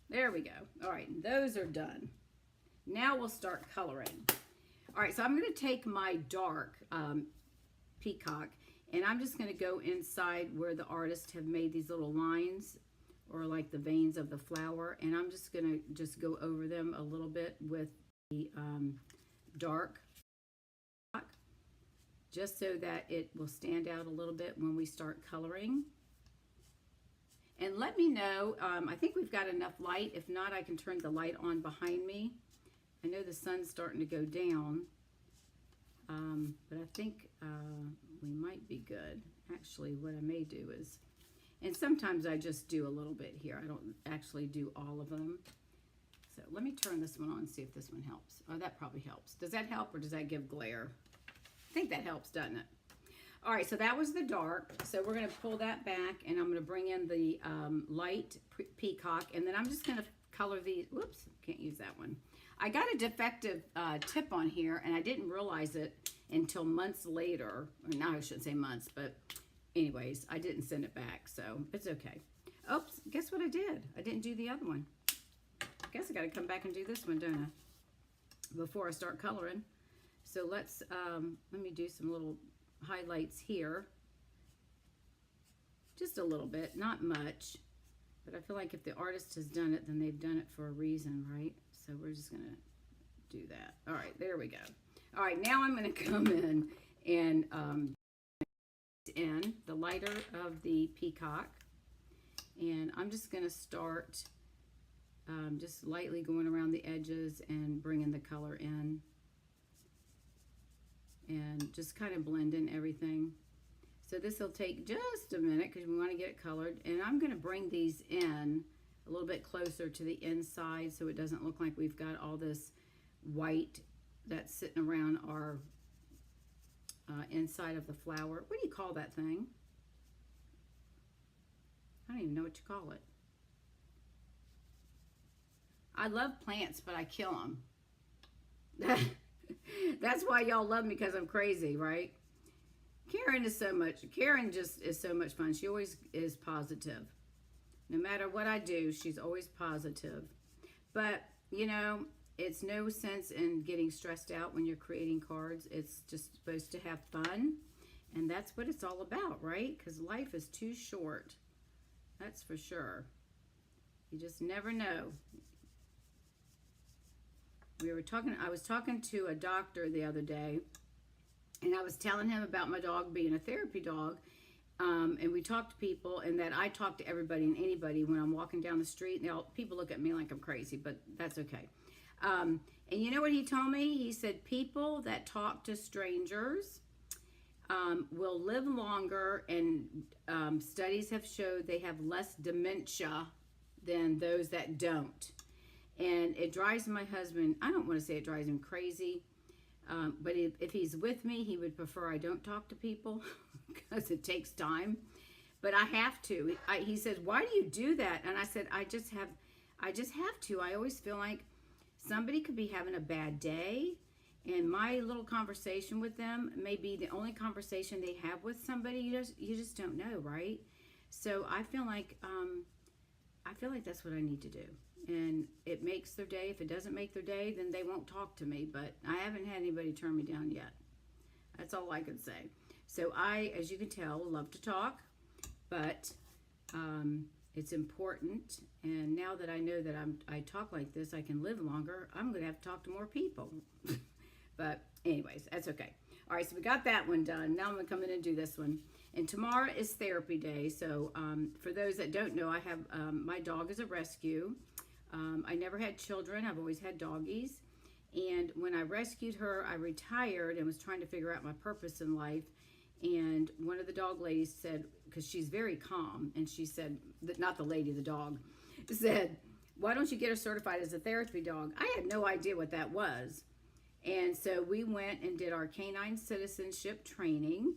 There we go. All right, those are done. Now we'll start coloring. All right, so I'm going to take my dark peacock, and I'm just going to go inside where the artists have made these little lines, or like the veins of the flower, and I'm just going to go over them a little bit with the dark, just so that it will stand out a little bit when we start coloring. And let me know, I think we've got enough light. If not, I can turn the light on behind me. I know the sun's starting to go down, but I think we might be good. Actually, what I may do is, and sometimes I just do a little bit here. I don't actually do all of them. So let me turn this one on and see if this one helps. Oh, that probably helps. Does that help, or does that give glare? I think that helps, doesn't it? All right, so that was the dark. So we're going to pull that back, and I'm going to bring in the light peacock, and then I'm just going to color these. Whoops, can't use that one. I got a defective tip on here, and I didn't realize it until months later. Or now I shouldn't say months, but anyways, I didn't send it back, so it's okay. Oops, guess what I did? I didn't do the other one. I guess I got to come back and do this one, don't I? Before I start coloring. So let me do some little highlights here. Just a little bit, not much. But I feel like if the artist has done it, then they've done it for a reason, right? So we're just going to do that. All right, there we go. All right, now I'm going to come in and in the lighter of the peacock. And I'm just going to start just lightly going around the edges and bringing the color in. And just kind of blend in everything. So this will take just a minute because we want to get it colored. And I'm going to bring these in a little bit closer to the inside so it doesn't look like we've got all this white that's sitting around our inside of the flower. What do you call that thing? I don't even know what you call it. I love plants, but I kill them. That's why y'all love me, because I'm crazy, right? Karen just is so much fun. She always is positive. No matter what I do, she's always positive. But, you know, it's no sense in getting stressed out when you're creating cards. It's just supposed to have fun. And that's what it's all about, right? Because life is too short. That's for sure. You just never know. I was talking to a doctor the other day, and I was telling him about my dog being a therapy dog. And we talked to people, and that I talk to everybody and anybody when I'm walking down the street. Now, people look at me like I'm crazy, but that's okay. And you know what he told me? He said people that talk to strangers will live longer, and studies have showed they have less dementia than those that don't. And it drives my husband, I don't want to say it drives him crazy, but if he's with me, he would prefer I don't talk to people because it takes time. But I have to. He says, "Why do you do that?" And I said, I just have to. I always feel like somebody could be having a bad day, and my little conversation with them may be the only conversation they have with somebody. You just don't know, right? So I feel like that's what I need to do, and it makes their day. If it doesn't make their day, then they won't talk to me. But I haven't had anybody turn me down yet. That's all I can say. So I, as you can tell, love to talk, but it's important. And now that I know that I talk like this, I can live longer. I'm going to have to talk to more people. But anyways, that's okay. All right, so we got that one done. Now I'm going to come in and do this one. And tomorrow is therapy day. So for those that don't know, I have my dog is a rescue. I never had children. I've always had doggies. And when I rescued her, I retired and was trying to figure out my purpose in life. And one of the dog ladies said, because she's very calm, and she said, not the lady, the dog, said, "Why don't you get her certified as a therapy dog?" I had no idea what that was. And so we went and did our canine citizenship training.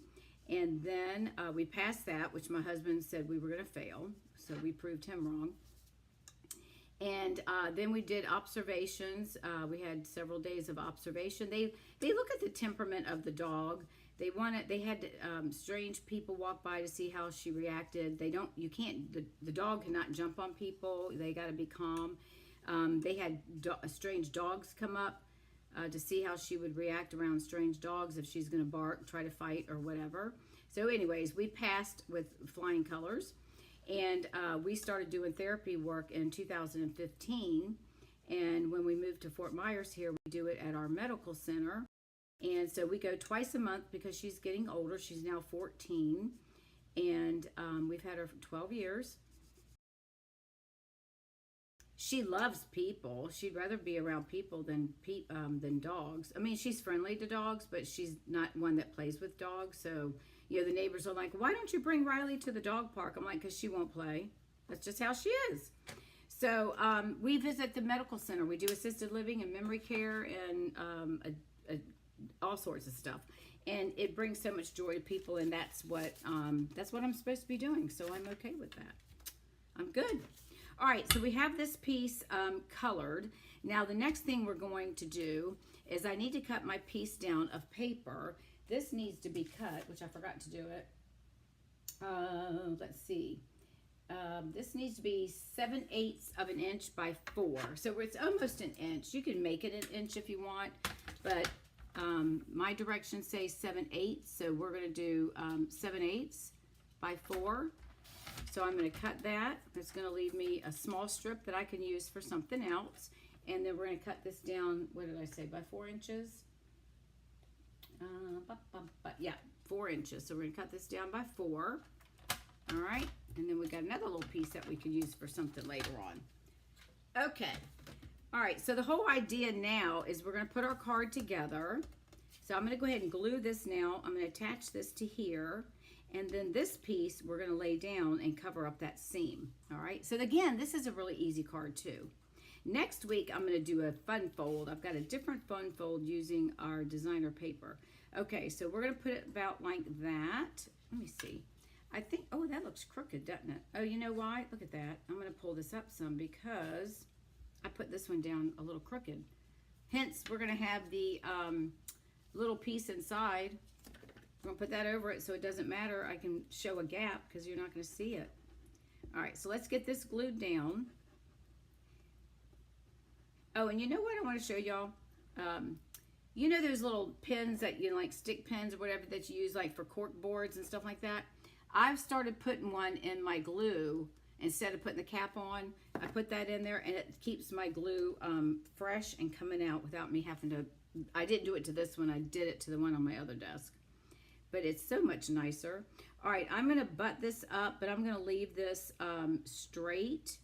And then we passed that, which my husband said we were going to fail. So we proved him wrong. And then we did observations. We had several days of observation. They look at the temperament of the dog. They had strange people walk by to see how she reacted. The dog cannot jump on people. They got to be calm. They had strange dogs come up to see how she would react around strange dogs, if she's going to bark, try to fight, or whatever. So anyways, we passed with flying colors. And we started doing therapy work in 2015. And when we moved to Fort Myers here, we do it at our medical center. And so we go twice a month because she's getting older. She's now 14. And we've had her for 12 years. She loves people. She'd rather be around people than dogs. I mean, she's friendly to dogs, but she's not one that plays with dogs. So, the neighbors are like, "Why don't you bring Riley to the dog park?" I'm like, "Because she won't play. That's just how she is." So we visit the medical center. We do assisted living and memory care and all sorts of stuff. And it brings so much joy to people, and that's what I'm supposed to be doing. So I'm okay with that. I'm good. All right, so we have this piece colored. Now the next thing we're going to do is I need to cut my piece down of paper. This needs to be cut, which I forgot to do it. Let's see. This needs to be 7/8 of an inch by 4. So it's almost an inch. You can make it an inch if you want, but my directions say 7/8. So we're going to do 7/8 by 4. So I'm going to cut that. It's going to leave me a small strip that I can use for something else. And then we're going to cut this down, what did I say, by 4 inches? Yeah, 4 inches. So we're going to cut this down by 4. All right. And then we got another little piece that we could use for something later on. Okay. All right. So the whole idea now is we're going to put our card together. So I'm going to go ahead and glue this now. I'm going to attach this to here. And then this piece we're going to lay down and cover up that seam. All right. So again, this is a really easy card too. Next week, I'm going to do a fun fold. I've got a different fun fold using our designer paper. Okay, so we're going to put it about like that. Let me see. I think, oh, that looks crooked, doesn't it? Oh, you know why? Look at that. I'm going to pull this up some because I put this one down a little crooked. Hence, we're going to have the little piece inside. We're going to put that over it so it doesn't matter. I can show a gap because you're not going to see it. All right, so let's get this glued down. Oh, and you know what I want to show y'all? You know those little pins that like stick pins or whatever that you use like for cork boards and stuff like that? I've started putting one in my glue instead of putting the cap on. I put that in there and it keeps my glue fresh and coming out without me having to. I didn't do it to this one. I did it to the one on my other desk. But it's so much nicer. All right, I'm going to butt this up, but I'm going to leave this straight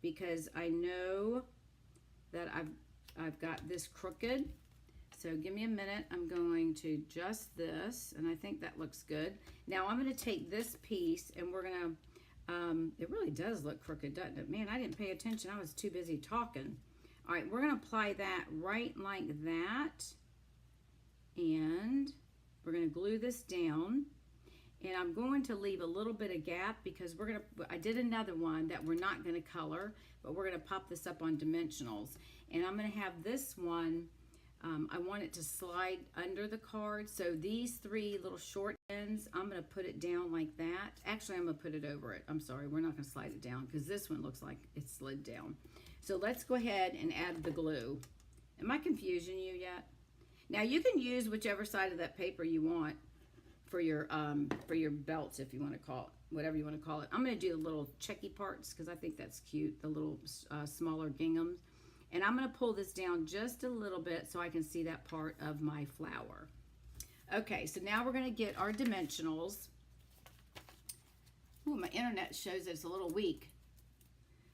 because I know that I've got this crooked. So give me a minute. I'm going to adjust this, and I think that looks good. Now I'm going to take this piece, and we're going to, it really does look crooked, doesn't it? Man, I didn't pay attention. I was too busy talking. All right, we're going to apply that right like that, and we're going to glue this down. And I'm going to leave a little bit of gap because I did another one that we're not going to color, but we're going to pop this up on dimensionals. And I'm going to have this one, I want it to slide under the card. So these three little short ends, I'm going to put it down like that. Actually, I'm going to put it over it. I'm sorry, we're not going to slide it down because this one looks like it slid down. So let's go ahead and add the glue. Am I confusing you yet? Now you can use whichever side of that paper you want for your belts, if you want to call it, whatever you want to call it. I'm going to do the little checky parts because I think that's cute, the little smaller ginghams. And I'm going to pull this down just a little bit so I can see that part of my flower. Okay, so now we're going to get our dimensionals. Ooh, my internet shows that it's a little weak.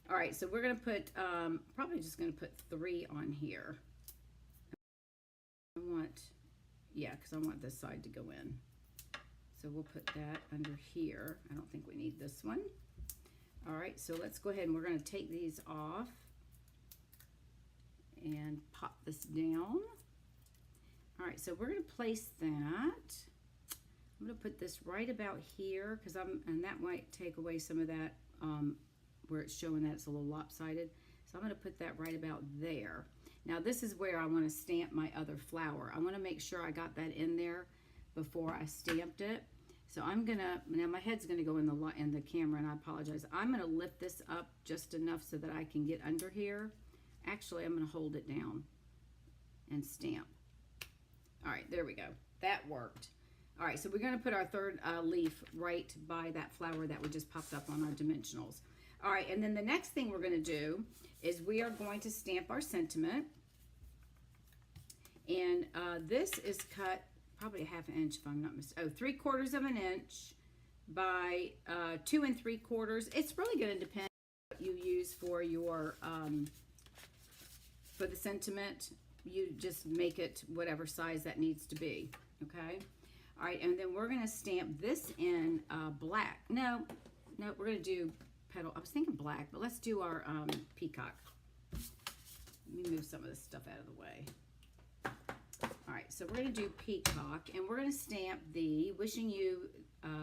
All right, so we're going to put, probably just going to put 3 on here. Because I want this side to go in. So we'll put that under here. I don't think we need this one. All right, so let's go ahead and we're going to take these off and pop this down. All right, so we're going to place that. I'm going to put this right about here because and that might take away some of that where it's showing that it's a little lopsided. So I'm going to put that right about there. Now this is where I want to stamp my other flower. I want to make sure I got that in there before I stamped it. So I'm gonna, now my head's gonna go in the camera, and I apologize. I'm gonna lift this up just enough so that I can get under here. Actually, I'm gonna hold it down and stamp. All right, there we go. That worked. All right, so we're gonna put our third leaf right by that flower that we just popped up on our dimensionals. All right, and then the next thing we're gonna do is we are going to stamp our sentiment. And this is cut probably 1/2 inch if I'm not mistaken. 3/4 of an inch by 2 3/4. It's really going to depend on what you use for your for the sentiment. You just make it whatever size that needs to be. Okay. All right, and then we're going to stamp this in black. No, we're going to do petal. I was thinking black, but let's do our peacock. Let me move some of this stuff out of the way. All right, so we're going to do peacock, and we're going to stamp the wishing you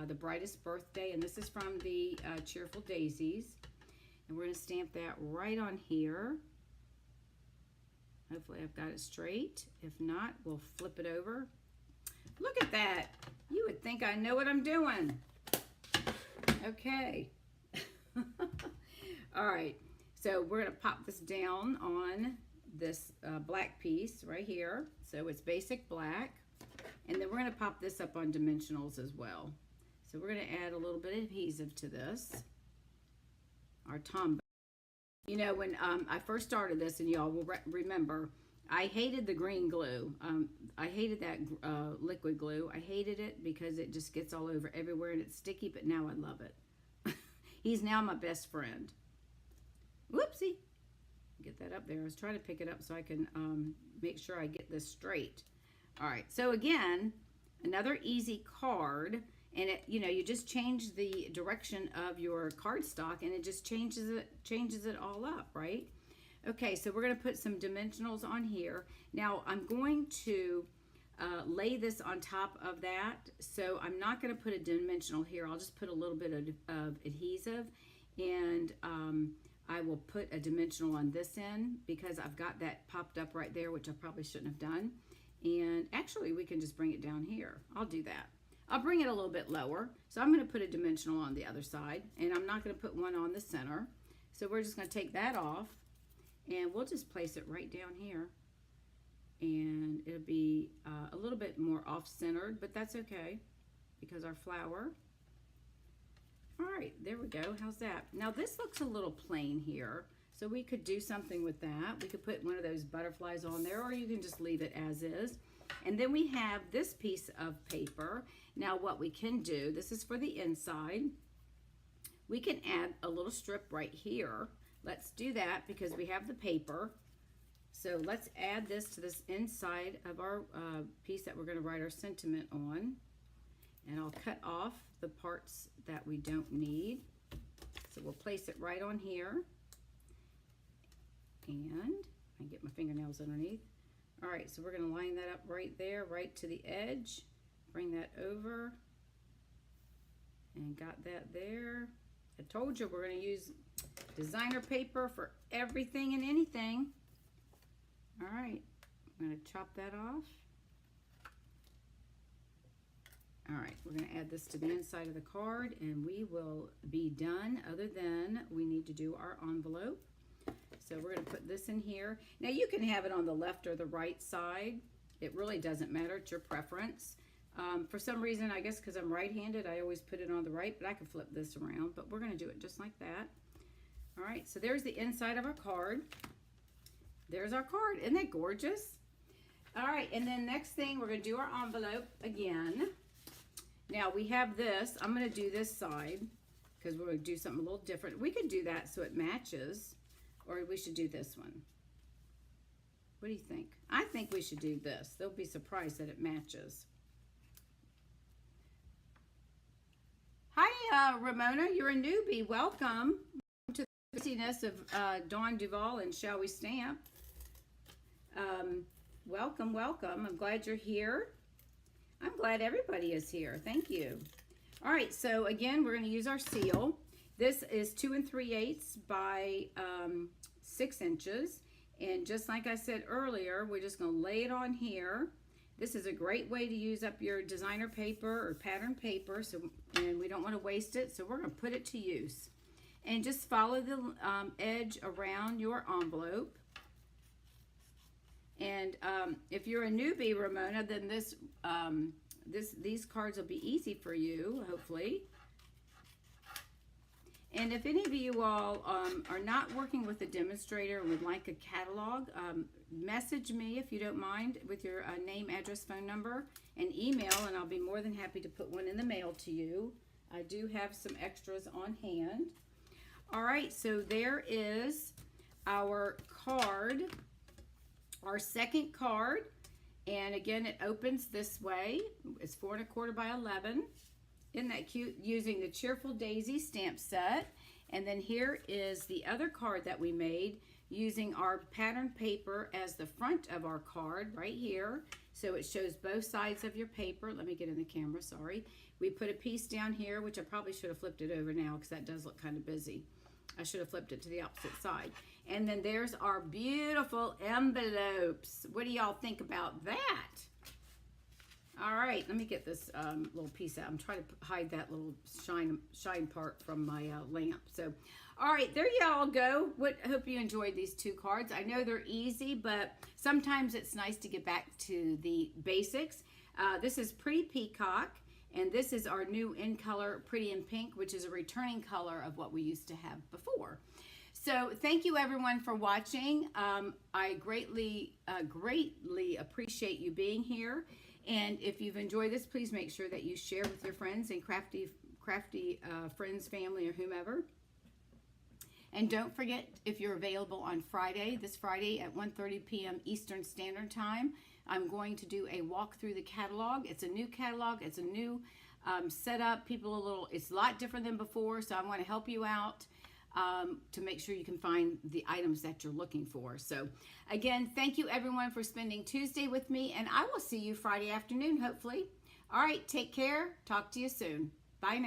the brightest birthday, and this is from the Cheerful Daisies, and we're going to stamp that right on here. Hopefully I've got it straight. If not, we'll flip it over. Look at that. You would think I know what I'm doing. Okay. All right, so we're going to pop this down on this black piece right here. So it's basic black, and then we're going to pop this up on dimensionals as well. So we're going to add a little bit of adhesive to this, our Tombow. You know, when I first started this, and y'all will remember, I hated the green glue. I hated that liquid glue. I hated it because it just gets all over everywhere and it's sticky, but now I love it. He's now my best friend. Whoopsie. Get that up there. I was trying to pick it up so I can make sure I get this straight. All right, so again, another easy card, and it, you know, you just change the direction of your cardstock and it just changes it all up, right? Okay, so we're going to put some dimensionals on here. Now I'm going to lay this on top of that, so I'm not going to put a dimensional here. I'll just put a little bit of adhesive, and I will put a dimensional on this end because I've got that popped up right there, which I probably shouldn't have done. And actually, we can just bring it down here. I'll do that. I'll bring it a little bit lower. So I'm going to put a dimensional on the other side, and I'm not going to put one on the center. So we're just going to take that off, and we'll just place it right down here. And it'll be a little bit more off-centered, but that's okay because our flower. All right, there we go. How's that? Now this looks a little plain here, so we could do something with that. We could put one of those butterflies on there, or you can just leave it as is. And then we have this piece of paper. Now what we can do, this is for the inside. We can add a little strip right here. Let's do that because we have the paper. So let's add this to this inside of our piece that we're going to write our sentiment on. And I'll cut off the parts that we don't need. So we'll place it right on here. And I get my fingernails underneath. All right, so we're going to line that up right there, right to the edge. Bring that over. And got that there. I told you we're going to use designer paper for everything and anything. All right, I'm going to chop that off. All right, we're going to add this to the inside of the card and we will be done, other than we need to do our envelope. So we're going to put this in here. Now you can have it on the left or the right side. It really doesn't matter, it's your preference. For some reason, I guess because I'm right-handed, I always put it on the right, but I can flip this around, but we're going to do it just like that. All right, so there's the inside of our card. There's our card. Isn't that gorgeous? All right, and then next thing, we're going to do our envelope again. Now, we have this. I'm going to do this side because we're going to do something a little different. We could do that so it matches, or we should do this one. What do you think? I think we should do this. They'll be surprised that it matches. Hi, Ramona. You're a newbie. Welcome to the busyness of Dawn Duval and Shall We Stamp. Welcome, welcome. I'm glad you're here. I'm glad everybody is here. Thank you. All right, so again, we're going to use our seal. This is 2 3/8 by 6 inches. And just like I said earlier, we're just going to lay it on here. This is a great way to use up your designer paper or pattern paper, and we don't want to waste it, so we're going to put it to use. And just follow the edge around your envelope. And if you're a newbie, Ramona, then these cards will be easy for you, hopefully. And if any of you all are not working with a demonstrator and would like a catalog, message me if you don't mind with your name, address, phone number, and email, and I'll be more than happy to put one in the mail to you. I do have some extras on hand. All right, so there is our card, our second card, and again, it opens this way. It's 4 1/4 by 11. Isn't that cute? Using the Cheerful Daisy stamp set. And then here is the other card that we made using our pattern paper as the front of our card right here. So it shows both sides of your paper. Let me get in the camera, sorry. We put a piece down here, which I probably should have flipped it over now because that does look kind of busy. I should have flipped it to the opposite side. And then there's our beautiful envelopes. What do y'all think about that? All right, let me get this little piece out. I'm trying to hide that little shine part from my lamp. So, all right, there y'all go. I hope you enjoyed these 2 cards. I know they're easy, but sometimes it's nice to get back to the basics. This is Pretty Peacock, and this is our new in color Pretty in Pink, which is a returning color of what we used to have before. So thank you everyone for watching. I greatly appreciate you being here. And if you've enjoyed this, please make sure that you share with your friends and crafty friends, family, or whomever. And don't forget, if you're available on Friday, this Friday at 1:30 p.m. Eastern Standard Time, I'm going to do a walk through the catalog. It's a new catalog. It's a new setup. It's a lot different than before, so I want to help you out to make sure you can find the items that you're looking for. So again, thank you everyone for spending Tuesday with me, and I will see you Friday afternoon, hopefully. All right, take care. Talk to you soon. Bye now.